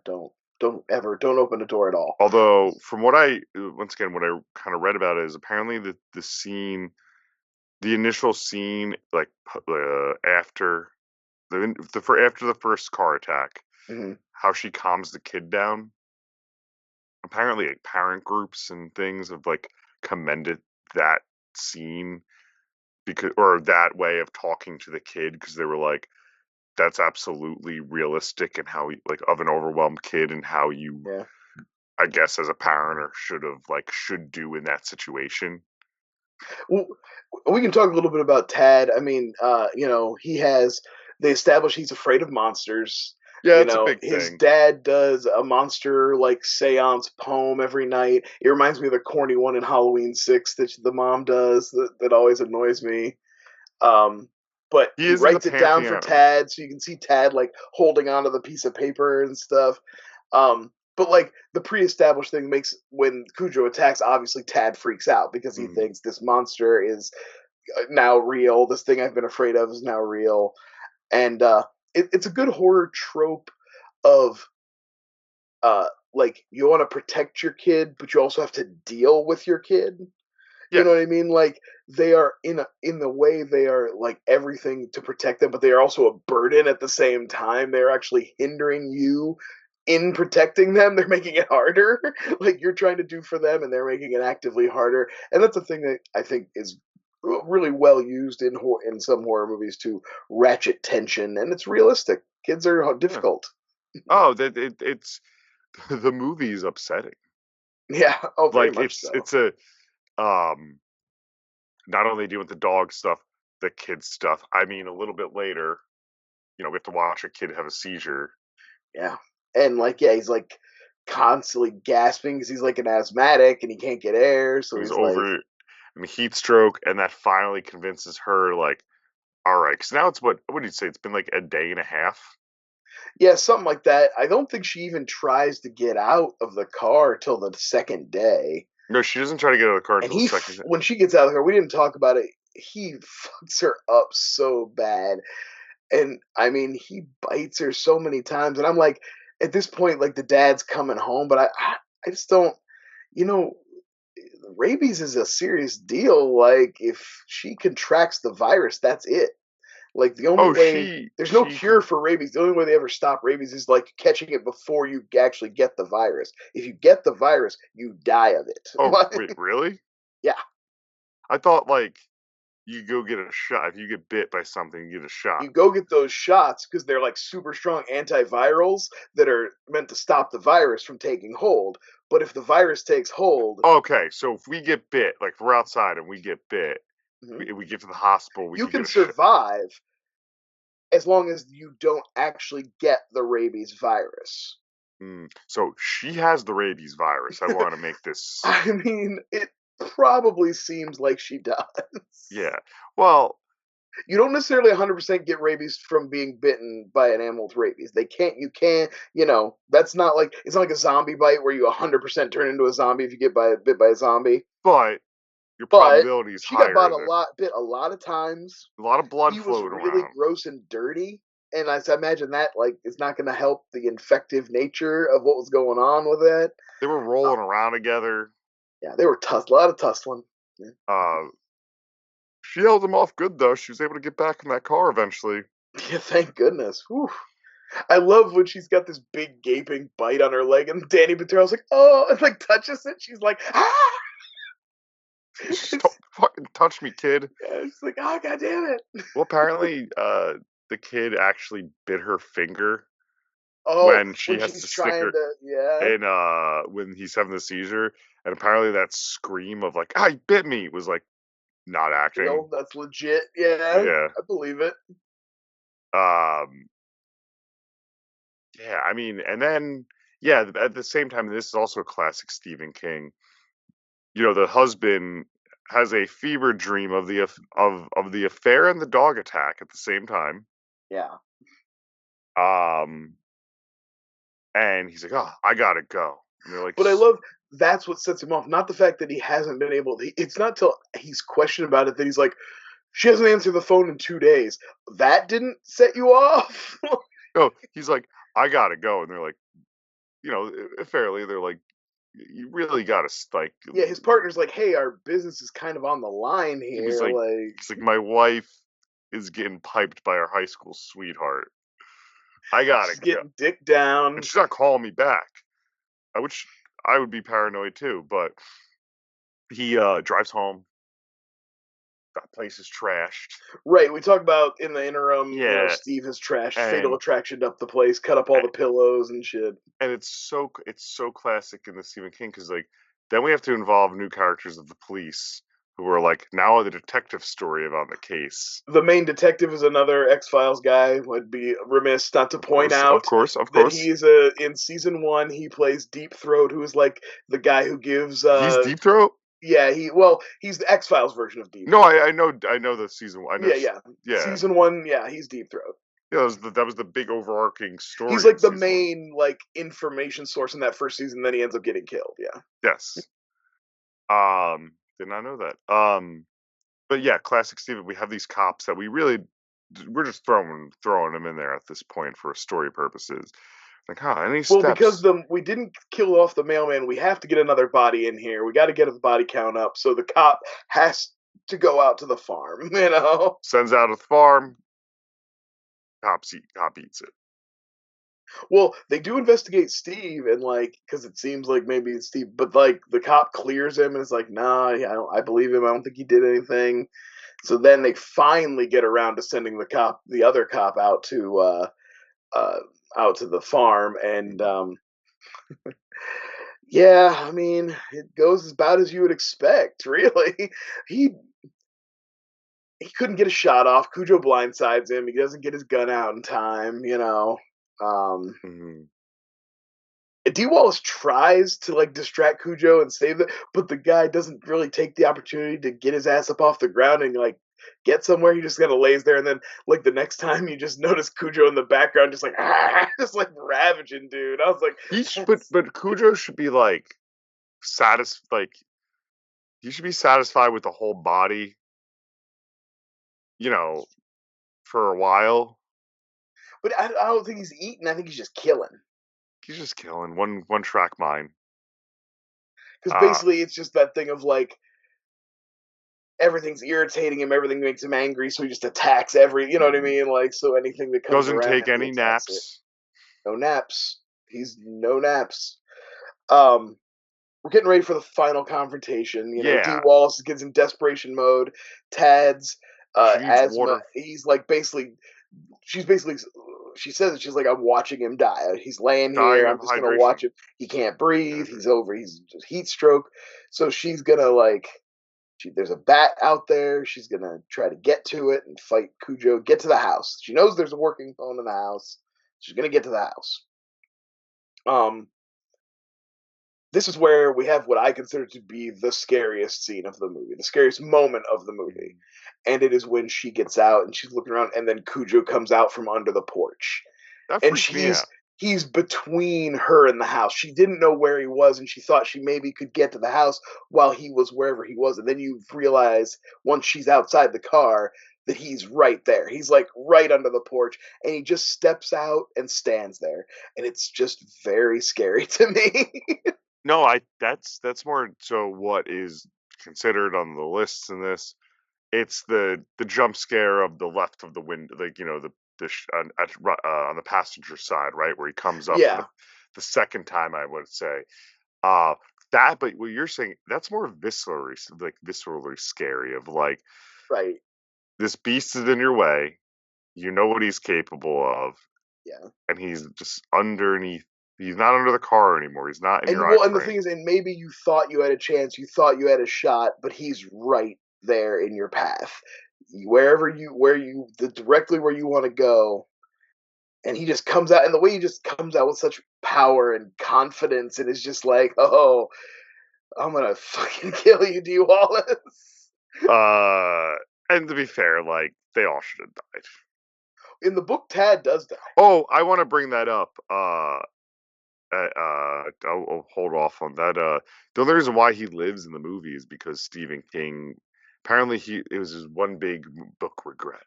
Don't open the door at all. Although from what I once again what I kind of read about it is apparently the scene, the initial scene, like after after the first car attack, Hmm. how she calms the kid down. Apparently, like parent groups and things have like commended that scene because or that way of talking to the kid because they were like, that's absolutely realistic and how like of an overwhelmed kid and how you, Yeah. I guess, as a parent or should do in that situation. Well, we can talk a little bit about Tad. I mean, they establish he's afraid of monsters. Yeah, it's a big His thing. dad does a monster like seance poem every night. It reminds me of the corny one in Halloween 6 that the mom does that always annoys me. Um, but He he is in the writes it down for pantheon. Tad, so you can see Tad like holding onto the piece of paper and stuff. But like the pre-established thing makes when Cujo attacks, obviously Tad freaks out because he Mhm. thinks this monster is now real. This thing I've been afraid of is now real, and it's a good horror trope of like you want to protect your kid, but you also have to deal with your kid. You Yeah, know what I mean? Like they are in the way they are like everything to protect them, but they are also a burden at the same time. They're actually hindering you in protecting them. They're making it harder. Like you're trying to do for them, and they're making it actively harder. And that's a thing that I think is really well used in some horror movies to ratchet tension, and it's realistic. Kids are yeah. difficult. Oh, it's the movie is upsetting. Yeah. Oh, very Like much so. it's a um not only dealing with the dog stuff, the kid stuff. I mean, a little bit later, we have to watch a kid have a seizure. Yeah. And like, yeah, he's like constantly gasping because he's like an asthmatic and he can't get air. So He's he's like, over in heat stroke, and that finally convinces her, like, all right, because now it's what do you say? It's been like a day and a half. yeah, something like that. I don't think she even tries to get out of the car till the second day. No, she doesn't try to get out of the car And until the second day. when she gets out of the car, we didn't talk about it. He fucks her up so bad. And I mean, he bites her so many times. And I'm like, at this point, like the dad's coming home, but I just don't, you know, rabies is a serious deal. Like, if she contracts the virus, that's it. Like, the only Oh, way, she there's no she cure for rabies. The only way they ever stop rabies is like catching it before you actually get the virus. If you get the virus, you die of it. Oh, wait, really? Yeah. I thought like you go get a shot. If you get bit by something, you get a shot. You go get those shots because they're like super strong antivirals that are meant to stop the virus from taking hold. But if the virus takes hold, Okay, so if we get bit, like if we're outside and we get bit, mhm, we get to the hospital, we you could get can a shot. survive as long as you don't actually get the rabies virus. So she has the rabies virus. I want to make this. I mean, it probably seems like she does. Yeah. Well, You don't necessarily 100% get rabies from being bitten by an animal with rabies. You can't, that's not like, it's not like a zombie bite where you 100% turn into a zombie if you get bit by a zombie. but your But probability is she got higher than bit a lot of times. a lot of blood She was floating really around. gross and dirty. And I imagine that, like, is not going to help the infective nature of what was going on with it. They were rolling around together. Yeah, they were a lot of tussling. Yeah. Uh, she held him off good though. She was able to get back in that car eventually. Yeah, thank goodness. Whew. I love when she's got this big gaping bite on her leg, and Danny Bottera's like, "Oh," and like touches it. She's like, "Ah!" Just It's, don't fucking touch me, kid. yeah, she's like, "Oh, god damn it!" Well, apparently, the kid actually bit her finger Oh, when she when has she's to stick trying her to, yeah, in when he's having the seizure, and apparently that scream of like, "Ah, he bit me," was like not acting. real, that's legit. Yeah, Yeah. I believe it. Um. Yeah. I mean, and then yeah, at the same time, this is also a classic Stephen King. The husband has a fever dream of the affair and the dog attack at the same time. Yeah, Um. And he's like, "Oh, I gotta go." And they're like, but I love that's what sets him off. Not the fact that he hasn't been able. It's not till he's questioned about it that he's like, "She hasn't answered the phone in 2 days." That didn't set you off. "No," he's like, "I gotta go." And they're like, fairly, they're like, "You really gotta like." Yeah, his partner's like, "Hey, our business is kind of on the line He's here." like, Like, "My wife is getting piped by our high school sweetheart. I gotta she's go." getting dick And down. she's not calling me back. Which I would be paranoid too. But he drives home. That place is trashed. Right, we talk about in the interim, Yeah, Steve has trashed Fatal and Attraction up the place, cut up all the pillows and shit. and it's so classic in the Stephen King because like then we have to involve new characters of the police who are like now the detective story about the case. The main detective is another X-Files guy. Would be remiss not to Of point course, of out course, of that course. he's in season one. He plays Deep Throat, who is like the guy who gives. He's Deep Throat. Yeah, he's the X-Files version of Deep No, Throat. I know the season. I know. Yeah. Yeah, Season one, yeah, he's Deep Throat. yeah. That was the big overarching He's story in like the season one. main like information source in that first season. Then he ends up getting killed. Yeah. Yes. Did not know that. But yeah, classic Steven. We have these cops that we're just throwing them in there at this point for story purposes. Like, any Well, because steps? we didn't kill off the mailman, we have to get another body in here. We got to get the body count up, so the cop has to go out to the farm. Sends out a farm. Cop eats it. Well, they do investigate Steve, and like, because it seems like maybe it's Steve, but like the cop clears him, and it's like, nah, yeah, I believe him. I don't think he did anything. So then they finally get around to sending the other cop, uh, out to the farm, and yeah, I mean, it goes about as you would expect, really. He he couldn't get a shot off. Cujo blindsides him. He doesn't get his gun out in time. Um, Mm-hmm. Dee Wallace tries to like distract Cujo and save it, but the guy doesn't really take the opportunity to get his ass up off the ground and like get somewhere. He just kind of lays there, and then like the next time you just notice Cujo in the background, just like just like ravaging dude. I was like, But Cujo should be like like he should be satisfied with the whole body, you know, for a while. but I don't think he's eating. I think he's just killing. He's just killing one track mind. Because basically it's just that thing of like, everything's irritating him, everything makes him angry, so he just attacks you know what I mean? Like, so anything that comes Doesn't around take him, he any attacks it. naps. No naps. He's no naps. We're getting ready for the final confrontation. You know, Dee Yeah. Wallace gets in desperation mode. Tad's She needs asthma. water. He's like she says it, she's like, I'm watching him die. He's laying here. Dying I'm of just gonna hydration. watch him. He can't breathe. He's over. He's just heat stroke. So she's gonna like. There's a bat out there. She's gonna try to get to it and fight Cujo. Get to the house. She knows there's a working phone in the house. She's gonna get to the house. This is where we have what I consider to be the scariest scene of the movie, the scariest moment of the movie. And it is when she gets out and she's looking around, and then Cujo comes out from under the porch. That And freaked me out. he's between her and the house. She didn't know where he was, and she thought she maybe could get to the house while he was wherever he was. And then you realize, once she's outside the car, that he's right there. He's like right under the porch, and he just steps out and stands there. And it's just very scary to me. No, that's more so what is considered on the lists in this. It's the jump scare of the left of the window, like, you know, on the passenger side, right, where he comes up for Yeah. the second time, I would say. But what you're saying, that's more viscerally scary, of like, Right. this beast is in your way, you know what he's capable of, Yeah. and he's just underneath. He's not under the car anymore. He's not in And your eye and the frame. thing is, and maybe you thought you had a chance, you thought you had a shot, but he's right there in your path. Directly where you want to go. And he just comes out, and the way he just comes out with such power and confidence, and is just like, oh, I'm gonna fucking kill you, Dee Wallace. And to be fair, like, they all should have died. In the book, Tad does die. Oh, I want to bring that up. I'll hold off on that. The only reason why he lives in the movie is because Stephen King, apparently it was his one big book regret.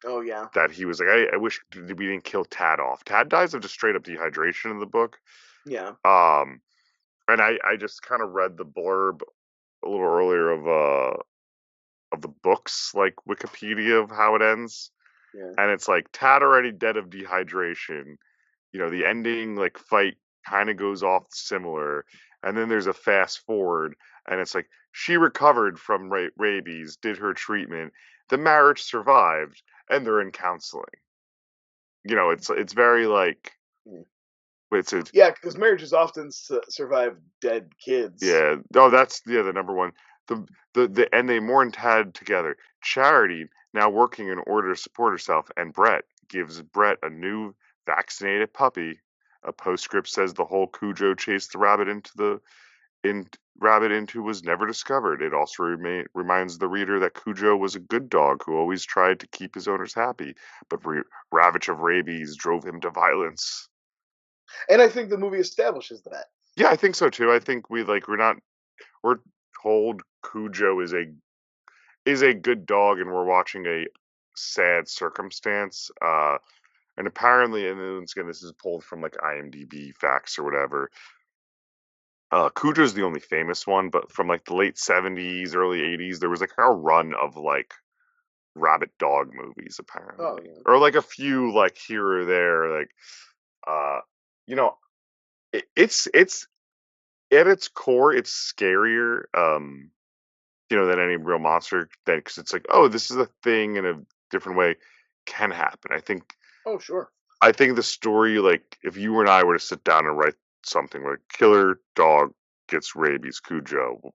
Oh yeah. That he was like, I wish we didn't kill Tad off. Tad dies of just straight up dehydration in the book. Yeah. And I just kind of read the blurb a little earlier of the books, like Wikipedia, of how it ends. Yeah. And it's like, Tad already dead of dehydration. You know, the ending, like, fight kind of goes off similar. And then there's a fast forward, and it's like, she recovered from rabies, did her treatment, the marriage survived, and they're in counseling. You know, it's very like, it's a, Yeah, because marriages often survive dead kids. yeah. Oh, that's the number one. And they mourn Tad together. Charity, now working in order to support herself, and Brett gives Brett a new vaccinated puppy. A postscript says the whole Cujo chased the rabbit into was never discovered. It also reminds the reader that Cujo was a good dog who always tried to keep his owners happy, but ravage of rabies drove him to violence. And I think the movie establishes that. Yeah, I think so too. I think we're told Cujo is a good dog, and we're watching a sad circumstance. And apparently, and then again, this is pulled from like IMDb facts or whatever. Cujo's the only famous one, but from like the late 70s, early 80s, there was like a run of like rabbit dog movies, apparently. Oh, yeah. Or like a few like here or there, like you know, it's at its core, it's scarier, you know, than any real monster. Because it's like, oh, this is a thing in a different way can happen. Oh, sure. I think the story, like, if you and I were to sit down and write something like killer dog gets rabies, Cujo,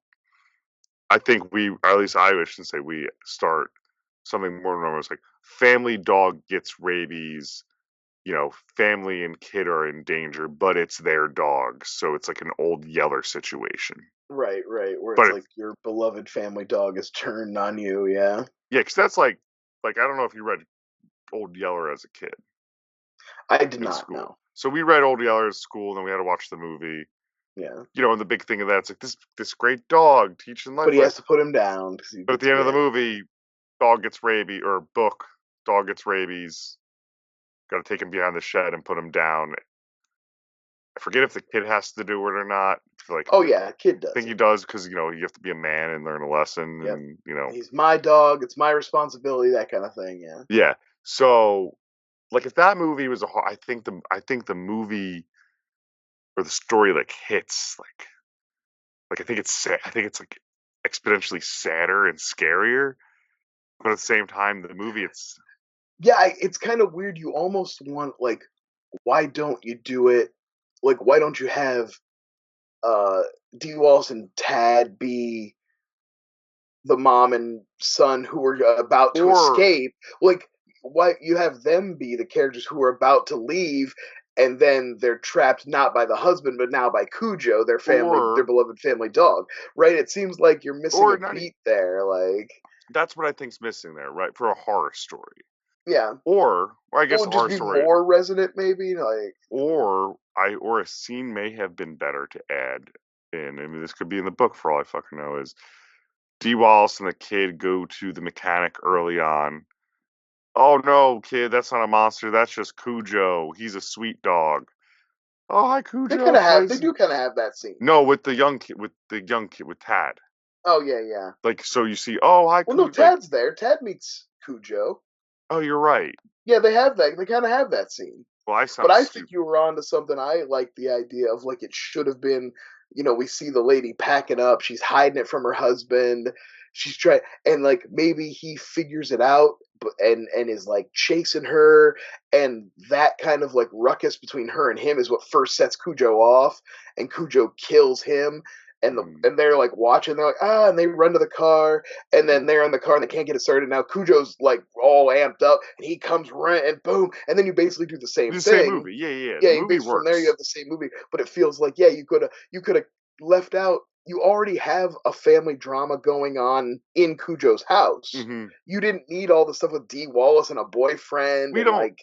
I think or at least I shouldn't say we, start something more normal. It's like family dog gets rabies, you know, family and kid are in danger, but it's their dog. So it's like an Old Yeller situation. Right, where But it's like your beloved family dog has turned on you, yeah. yeah, because that's like I don't know if you read Old Yeller as a kid. I did In not school. know. So we read Old Yeller at school, and then we had to watch the movie. Yeah. You know, and the big thing of that's like this great dog teaching life. But he has to put him down. But at the end of the movie, dog gets rabies, or book, dog gets rabies. Got to take him behind the shed and put him down. forget if the kid has to do it or not. Like, Oh yeah, kid I does think he it. does because you have to be a man and learn a lesson, Yep. and He's my dog. It's my responsibility. That kind of thing. Yeah. yeah. So, like, if that movie was I think the movie or the story like hits like I think it's like exponentially sadder and scarier, but at the same time, the movie Yeah, it's kind of weird. You almost want like, why don't you do it? Like, why don't you have uh Dee Wallace and Tad be the mom and son who were about to or escape? Like, why you have them be the characters who are about to leave, and then they're trapped not by the husband but now by Cujo, their family, their or beloved family dog. Right? It seems like you're missing a or not. beat there. Like, That's what I think's missing there, right? For a horror story, yeah, or I it guess a would just horror be story, more resonant, maybe. Like, or a scene may have been better to add in. I mean, this could be in the book for all I fucking know. Is Dee Wallace and the kid go to the mechanic early on. Oh no, kid, that's not a monster. That's just Cujo. He's a sweet dog. Oh, hi, they kind Cujo. of have, they Plays. do kind of have that scene. No, with the young kid, with Tad. Oh yeah, yeah. Like, so you see, oh hi, Well, no, Cujo. Like, Tad's there. Tad meets Cujo. oh, you're right. Yeah, they have that. They kind of have that scene. Well, I But sound I think stupid. you were on to something. I like the idea of like it should have been. We see the lady packing up. She's hiding it from her husband. She's trying, and like maybe he figures it out, and is like chasing her, and that kind of like ruckus between her and him is what first sets Cujo off, and Cujo kills him. Mm, And they're like watching. They're like and they run to the car, and then they're in the car and they can't get it started. Now Cujo's like all amped up, and he comes running, and boom, and then you basically do the same the same thing. movie. Yeah, yeah, yeah. Yeah, The you movie basically from there you have works. the same movie, but it feels like yeah, you could have left out. You already have a family drama going on in Cujo's house. Hmm. You didn't need all the stuff with Dee Wallace and a boyfriend We and don't. like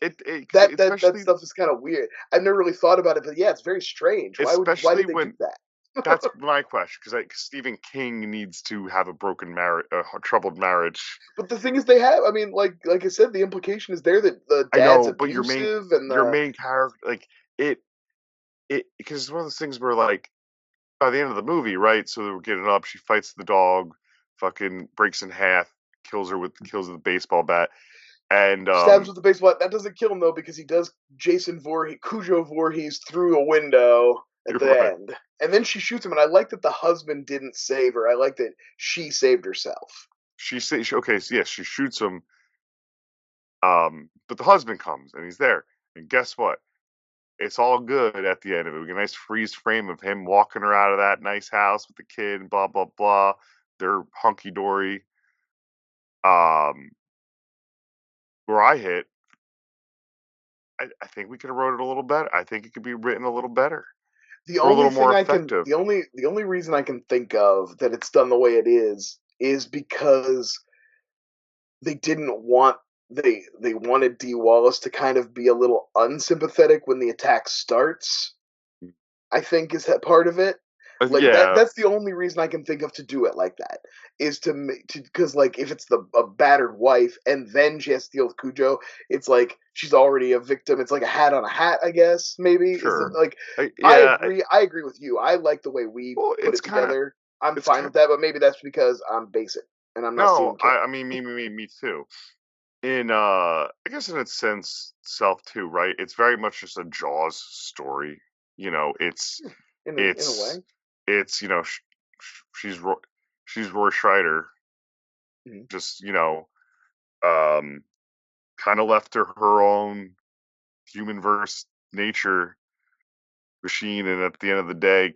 that Especially stuff is kind of weird. I've never really thought about it, but yeah, it's very strange. Why especially did they do when that? that's my question because Stephen King needs to have a broken marriage, a troubled marriage. But the thing is, they have. I mean, like I said, the implication is there that the I dad's know, but your main abusive, and your main character, like it it because it's one of those things where like by the end of the movie, right? So they're getting up, she fights the dog, fucking breaks in half, kills with a baseball bat, and stabs with the baseball. That doesn't kill him though, because he does Cujo Voorhees through a window at you're the right. end, and then she shoots him. And I like that the husband didn't save her. I like that she saved herself. Okay, so yes, she shoots him. But the husband comes and he's there, and guess what? It's all good at the end of it. We get a nice freeze frame of him walking her out of that nice house with the kid, and blah blah blah. They're hunky dory. Um, where I hit, I think we could have wrote it a little better. I think it could be written a little better The or a only little more thing I can, effective. the only reason I can think of that it's done the way it is because they didn't want they wanted Dee Wallace to kind of be a little unsympathetic when the attack starts. I think is that part of it. Like that Yeah, that's the only reason I can think of to do it like that is to because like if it's a battered wife and then she has to deal with Cujo, it's like she's already a victim. It's like a hat on a hat, I guess. Maybe is it sure. like I Yeah. agree. I agree with you. I like the way we Well, put it together. I'm it's fine kind. with that, but maybe that's because I'm basic and I'm not No, Stephen King. I mean me too. In I guess in its sense self too, right? It's very much just a Jaws story. You know, In a it's way. she's she's Roy Schreider, Mhm. just um kind of left to her own human verse nature machine, and at the end of the day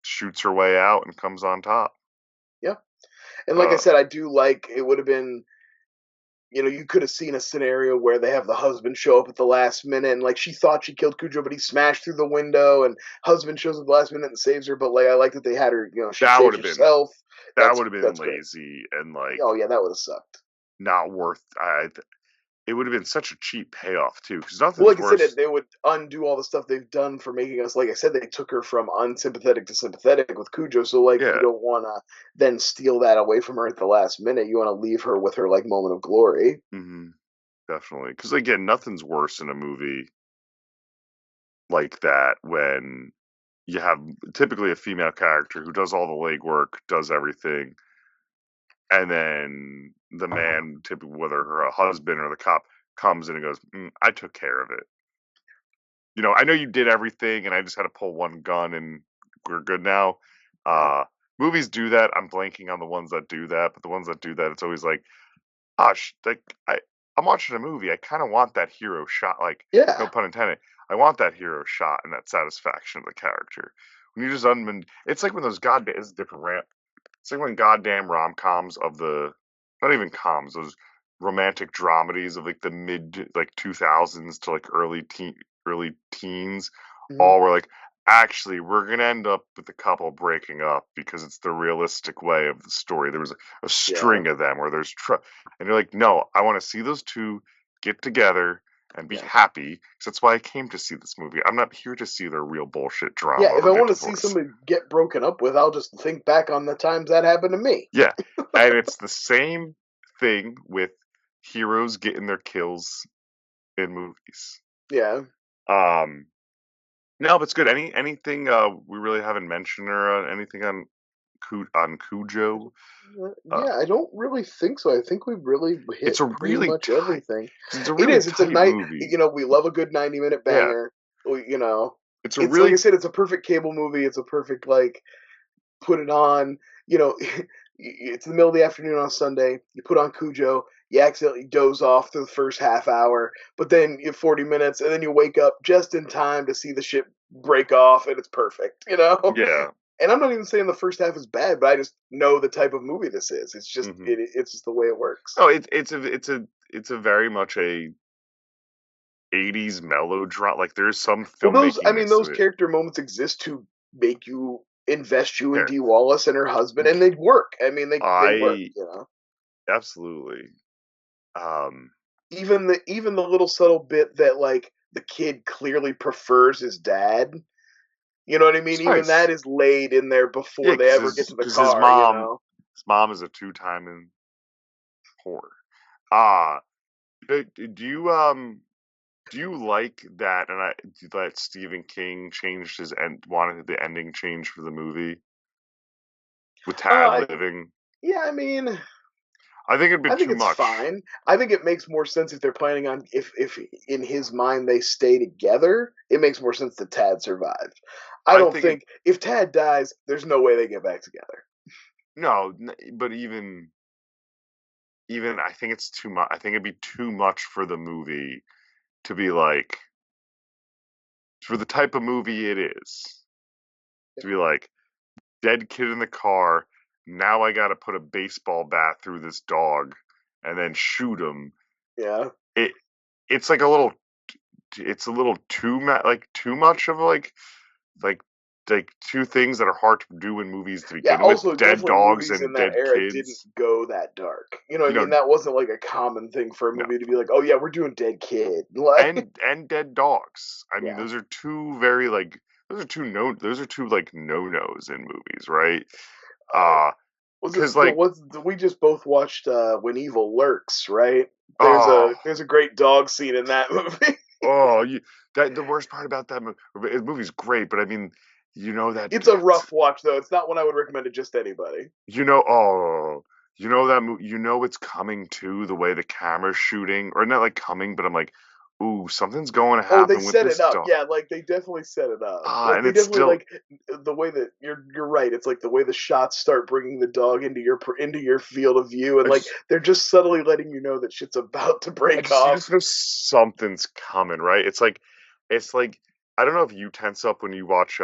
shoots her way out and comes on top. Yeah. And like I Uh said, I do like it would have been you could have seen a scenario where they have the husband show up at the last minute, and like she thought she killed Cujo, but he smashed through the window, and husband shows up at the last minute and saves her. But like I like that they had her, she that would saves have been herself. that That's would have been that's great. lazy and like Oh yeah, that would have sucked. not worth. It would have been such a cheap payoff too, because Well, nothing's like I said, worse. they would undo all the stuff they've done for making us. Like I said, they took her from unsympathetic to sympathetic with Cujo. So like you Yeah, don't want to then steal that away from her at the last minute. You want to leave her with her like moment of glory. hmm definitely. Because again, nothing's worse in a movie like that when you have typically a female character who does all the legwork, does everything, and then the man, typically whether her husband or the cop, comes in and goes, "I took care of it. I know you did everything, and I just had to pull one gun, and we're good now." Movies do that. I'm blanking on the ones that do that, but the ones that do that, it's always like, gosh, I'm watching a movie. I kind of want that hero shot. Like, no Yeah. pun intended. I want that hero shot and that satisfaction of the character. When you just it's like when those goddamn, it's a different rant. It's like when goddamn rom-coms of not even coms, those romantic dramedies of like the mid like 2000s to like early teens, Mhm. all were like, actually, we're gonna end up with the couple breaking up because it's the realistic way of the story. There was a Yeah. string of them where there's and you're like, no, I want to see those two get together and be Yeah. happy. So that's why I came to see this movie. I'm not here to see their real bullshit drama Yeah, if or I get want to see divorced. somebody get broken up with, I'll just think back on the times that happened to me. Yeah, and it's the same thing with heroes getting their kills in movies. Yeah. Um, no, but it's good. Anything we really haven't mentioned or anything on Cujo? Yeah, I don't really think so. I think we've really It's hit a pretty really much tight. everything. It's a It really is. It's a tight night. movie. We love a good 90-minute Yeah, banger. it's a It's like I really said, it's a perfect cable movie. It's a perfect like put it on. It's the middle of the afternoon on Sunday. You put on Cujo. You accidentally doze off through the first half hour, but then you have 40 minutes, and then you wake up just in time to see the ship break off, and it's perfect. yeah. And I'm not even saying the first half is bad, but I just know the type of movie this is. It's just hmm it's just the way it works. Oh, it's a very much a 80s melodrama. Like there's some Well, filmmaking next to those it. character moments exist to make you invest you in Here, Dee Wallace and her husband, and they work. They work. I absolutely. Um, Even the little subtle bit that like the kid clearly prefers his dad. You know what I mean? it's Even nice. that is laid in there Yeah, before they ever get to the because his car. mom is a two-time in horror. Ah, do you like that? And that Stephen King changed his end, wanted the ending change for the movie with Tad Uh, living. yeah, I think it'd I been think too it's much. fine. I think it makes more sense if they're planning on if in his mind they stay together. It makes more sense that Tad survived. I I don't think it think if Tad dies, there's no way they get back together. no, but even I think it's too much. I think it'd be too much for the movie to be like for the type of movie it is to be like dead kid in the car. Now I got to put a baseball bat through this dog and then shoot him. Yeah. It it's like a little. It's a little too much of like two things that are hard to do in movies to Yeah, begin with: also dead definitely dogs movies in and that dead era didn't kids. go that dark. You know what You I mean? know, That wasn't like a common thing for a no, movie to be like, "Oh yeah, we're doing dead kid." Like, and dead dogs. I mean, yeah. those are two very like those are two like no nos in movies, right? Uh, Uh was it because like we just both watched When Evil Lurks, right? oh There's a great dog scene in that movie. oh you that the worst part about that movie's great, but I mean, you know that It's a rough watch though. It's not one I would recommend to just anybody. oh it's coming too, the way the camera's shooting, or not like coming, but I'm like, ooh, something's going to Oh, they happen with set it this up. dog. Yeah, like they definitely set it up. Like And they it's definitely still like the way that you're right. It's like the way the shots start bringing the dog into your field of view, and I like just they're just subtly letting you know that shit's about to break you off. just know something's coming, right? It's like I don't know if you tense up when you watch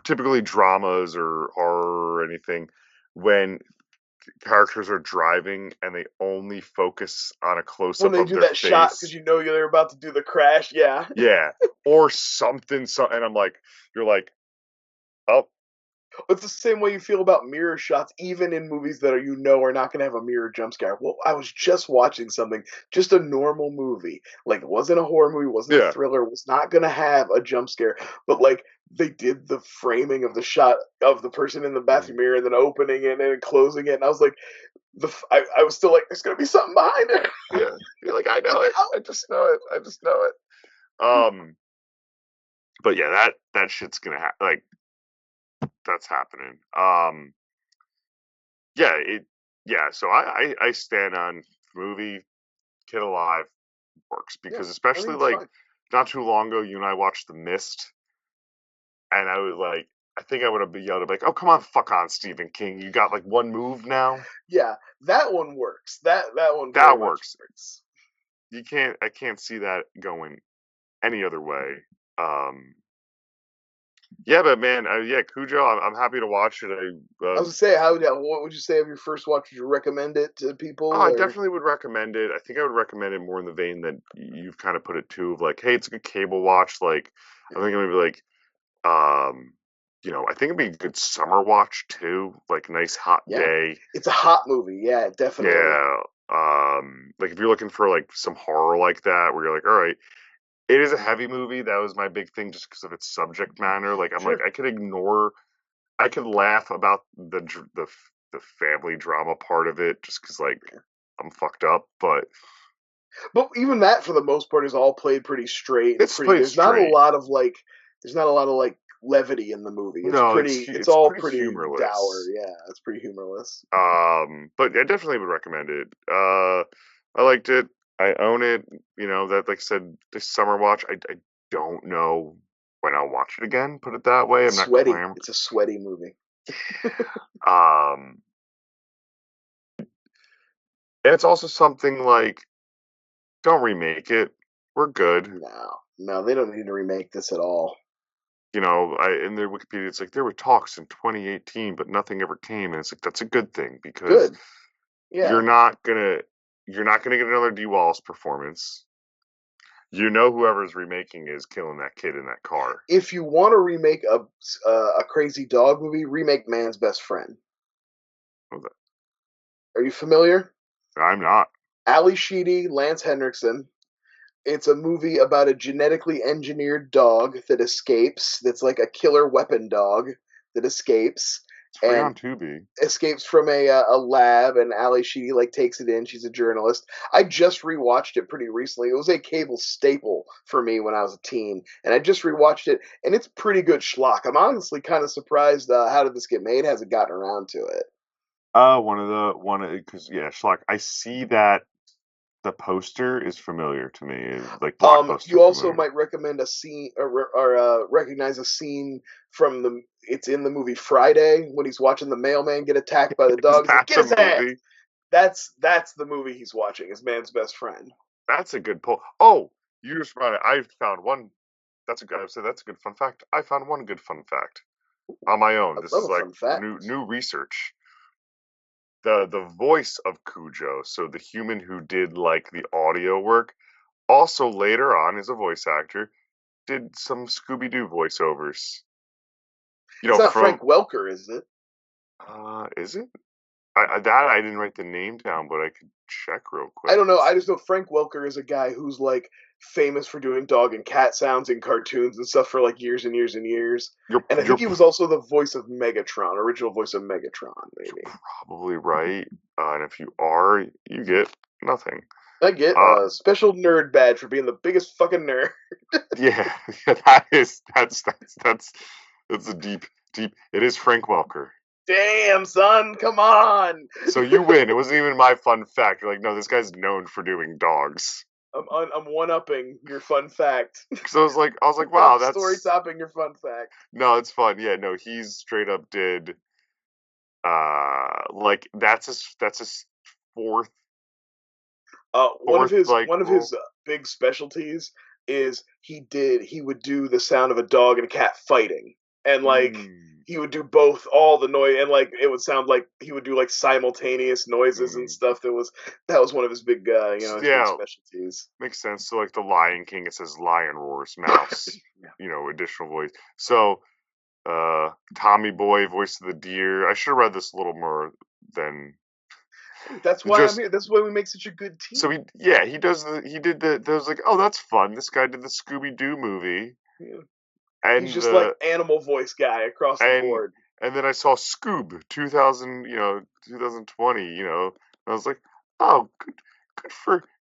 typically dramas or horror or anything, when characters are driving and they only focus on a close When up they of do their that shot because face. you know they're about to do the crash. Yeah. Yeah. Or something, and I'm like, you're like, oh, It's the same way you feel about mirror shots, even in movies that are not going to have a mirror jump scare. Well, I was just watching something, just a normal movie. Like, it wasn't a horror movie, wasn't a yeah. thriller, was not going to have a jump scare. But, like, they did the framing of the shot of the person in the Mm, bathroom mirror and then opening it and then closing it. And I was like, I was still like, there's going to be something behind it. yeah. You're like, I know Look it. out. I just know it. I just know it. Um, But yeah, that shit's gonna happen. Like, that's happening. Yeah, so I stand on movie Kid Alive works Yeah, because I think especially it's like fine. not too long ago, you and I watched The Mist, and I was like, I think I would have yelled like, "Oh, come on, fuck on, Stephen King! You got like one move now." Yeah, that one works. That one very That much works. works. I can't see that going any other way. Um, yeah, but man, yeah, Cujo, I'm happy to watch it. I was gonna say, what would you say of your first watch? Would you recommend it to people, I or definitely would recommend it. I think I would recommend it more in the vein that you've kind of put it too, of like, hey, it's a good cable watch. Like, I think maybe like, um, I think it'd be a good summer watch too. Like, nice hot yeah, day. it's a hot movie. Yeah, definitely. Yeah. Like if you're looking for like some horror like that, where you're like, all right, it is a heavy movie. That was my big thing, just because of its subject matter. Like, I'm like, Sure. I could laugh about the family drama part of it, just because like I'm fucked up, but But even that, for the most part, is all played pretty straight and it's pretty. played straight. There's not a lot of like levity in the movie. No, It's it's all pretty pretty dour. humorless. Yeah, it's pretty humorless. But I definitely would recommend it. I liked it. I own it. That like I said, this summer watch. I don't know when I'll watch it again. Put it that way. I'm It's not sweaty. clamoring. It's a sweaty movie. Um, it's also something like, don't remake it. We're good. No, no, they don't need to remake this at all. In their Wikipedia, it's like there were talks in 2018, but nothing ever came, and it's like that's a good thing because Good. you're Yeah. not gonna you're not gonna get another Dee Wallace performance. Whoever's remaking is killing that kid in that car. If you want to remake a crazy dog movie, remake Man's Best Friend. What was Are you familiar? that? I'm not. Ali Sheedy, Lance Henriksen. It's a movie about a genetically engineered dog that escapes. That's like a killer weapon dog that escapes It's free and on Tubi. escapes from a lab. And Ali Sheedy like takes it in. She's a journalist. I just rewatched it pretty recently. It was a cable staple for me when I was a teen, and I just rewatched it, and it's pretty good schlock. I'm honestly kind of surprised. How did this get made? Hasn't gotten around to it. Because yeah, Schlock. I see that the poster is familiar to me, like blockbuster You also familiar. might recommend a scene recognize a scene from the. It's in the movie Friday when he's watching the mailman get attacked by the Is dog. He's like, that "Get the his ass!" movie? That's the movie he's watching. His man's best friend. That's a good pull. Oh, you just reminded. I found one. That's a good. I said that's a good fun fact. I found one good fun fact on my own. I This love is a like fun fact. new research. The voice of Cujo, so the human who did like the audio work, also later on is a voice actor, did some Scooby Doo voiceovers. It's not From Frank Welker, is it? is it? I didn't write the name down, but I could check real I quick. don't know. I just know Frank Welker is a guy who's like famous for doing dog and cat sounds in cartoons and stuff for like years and years and years. And I You're think he was also the voice of Megatron, original voice of Megatron, you're maybe. probably right. And if you are, you get nothing. I get Uh, a special nerd badge for being the biggest fucking nerd. yeah, that's a deep. It is Frank Welker. Damn, son, come on. So you win. It wasn't even my fun fact. You're like, no, this guy's known for doing dogs. I'm one upping your fun fact. So I was like, wow, I'm story that's topping your fun fact. no, it's fun. Yeah, no, he's straight up did like that's his fourth like One of role. his big specialties is he would do the sound of a dog and a cat fighting, and like Mm, he would do both, all the noise, and like it would sound like he would do like simultaneous noises and mm. stuff. That was one of his big his big Yeah, specialties. makes sense. So like the Lion King, it says lion roars, mouse, additional voice. So Tommy Boy, voice of the deer. I should have read this a little more than That's why I'm just here. That's why we make such a good so team. he did there was like, oh, that's fun. This guy did the Scooby Doo movie Yeah. He's and just like animal voice guy across the and board. and then I saw Scoob 2000, 2020, and I was like, oh, good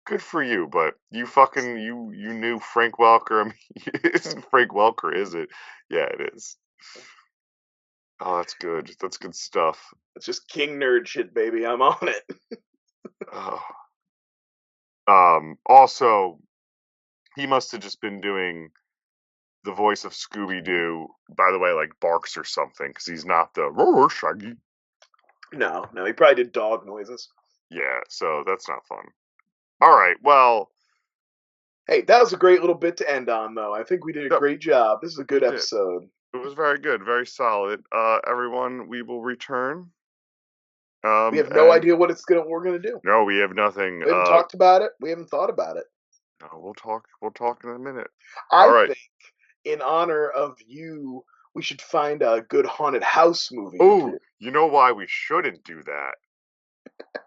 Good for you, but you fucking you knew Frank Welker. I mean, isn't Frank Welker, is it? Yeah, it is. Oh, that's good. That's good stuff. It's just king nerd shit, baby. I'm on it. Oh. Also, he must have just been doing the voice of Scooby-Doo, by the way, like barks or something, because he's not the roar Shaggy. No, he probably did dog noises. Yeah, so that's not fun. All right, well. Hey, that was a great little bit to end on, though. I think we did a great job. This is a good episode. It was very good, very solid. Everyone, we will return. We have no idea what we're gonna do. No, we have nothing. We haven't talked about it. We haven't thought about it. No, we'll talk in a minute. I think, in honor of you, we should find a good haunted house movie. Oh, you know why we shouldn't do that?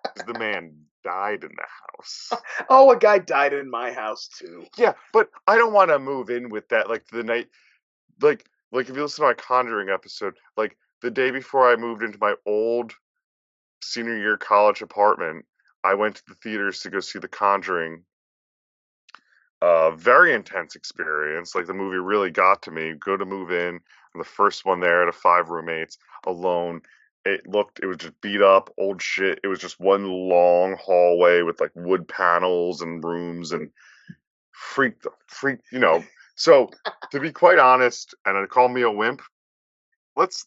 Because the man died in the house. Oh, a guy died in my house too. Yeah, but I don't want to move in with that. Like the night, like if you listen to my Conjuring episode, like the day before I moved into my old senior year college apartment, I went to the theaters to go see The Conjuring. Very intense experience. Like the movie really got to me. Go to move in. I'm the first one there out of 5 roommates, alone. It was just beat up, old shit. It was just one long hallway with like wood panels and rooms and freak, you know. So to be quite honest, and to call me a wimp, let's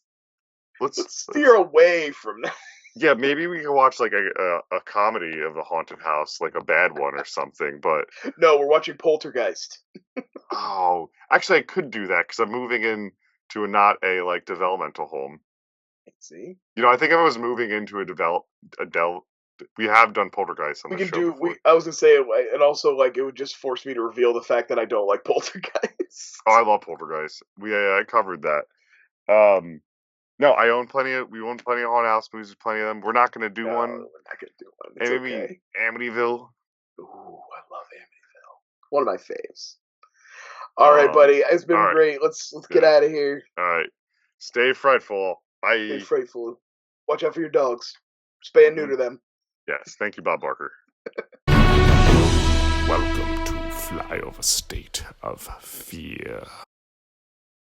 steer away from that. Yeah, maybe we can watch like a comedy of a haunted house, like a bad one or something. But no, we're watching Poltergeist. Oh, actually, I could do that because I'm moving in to not a like developmental home. See, you know, I think if I was moving into we have done Poltergeist on the show before. I was gonna say, and also like it would just force me to reveal the fact that I don't like Poltergeist. Oh, I love Poltergeist. I covered that. No, we own plenty of haunted house movies. Plenty of them. We're not gonna do one. We're not gonna do one. It's okay. Amityville. Ooh, I love Amityville. One of my faves. All right, buddy. It's been great. Let's get out of here. All right. Stay frightful. Bye. Stay frightful. Watch out for your dogs. Spay and neuter them. Yes. Thank you, Bob Barker. Welcome to Flyover State of Fear.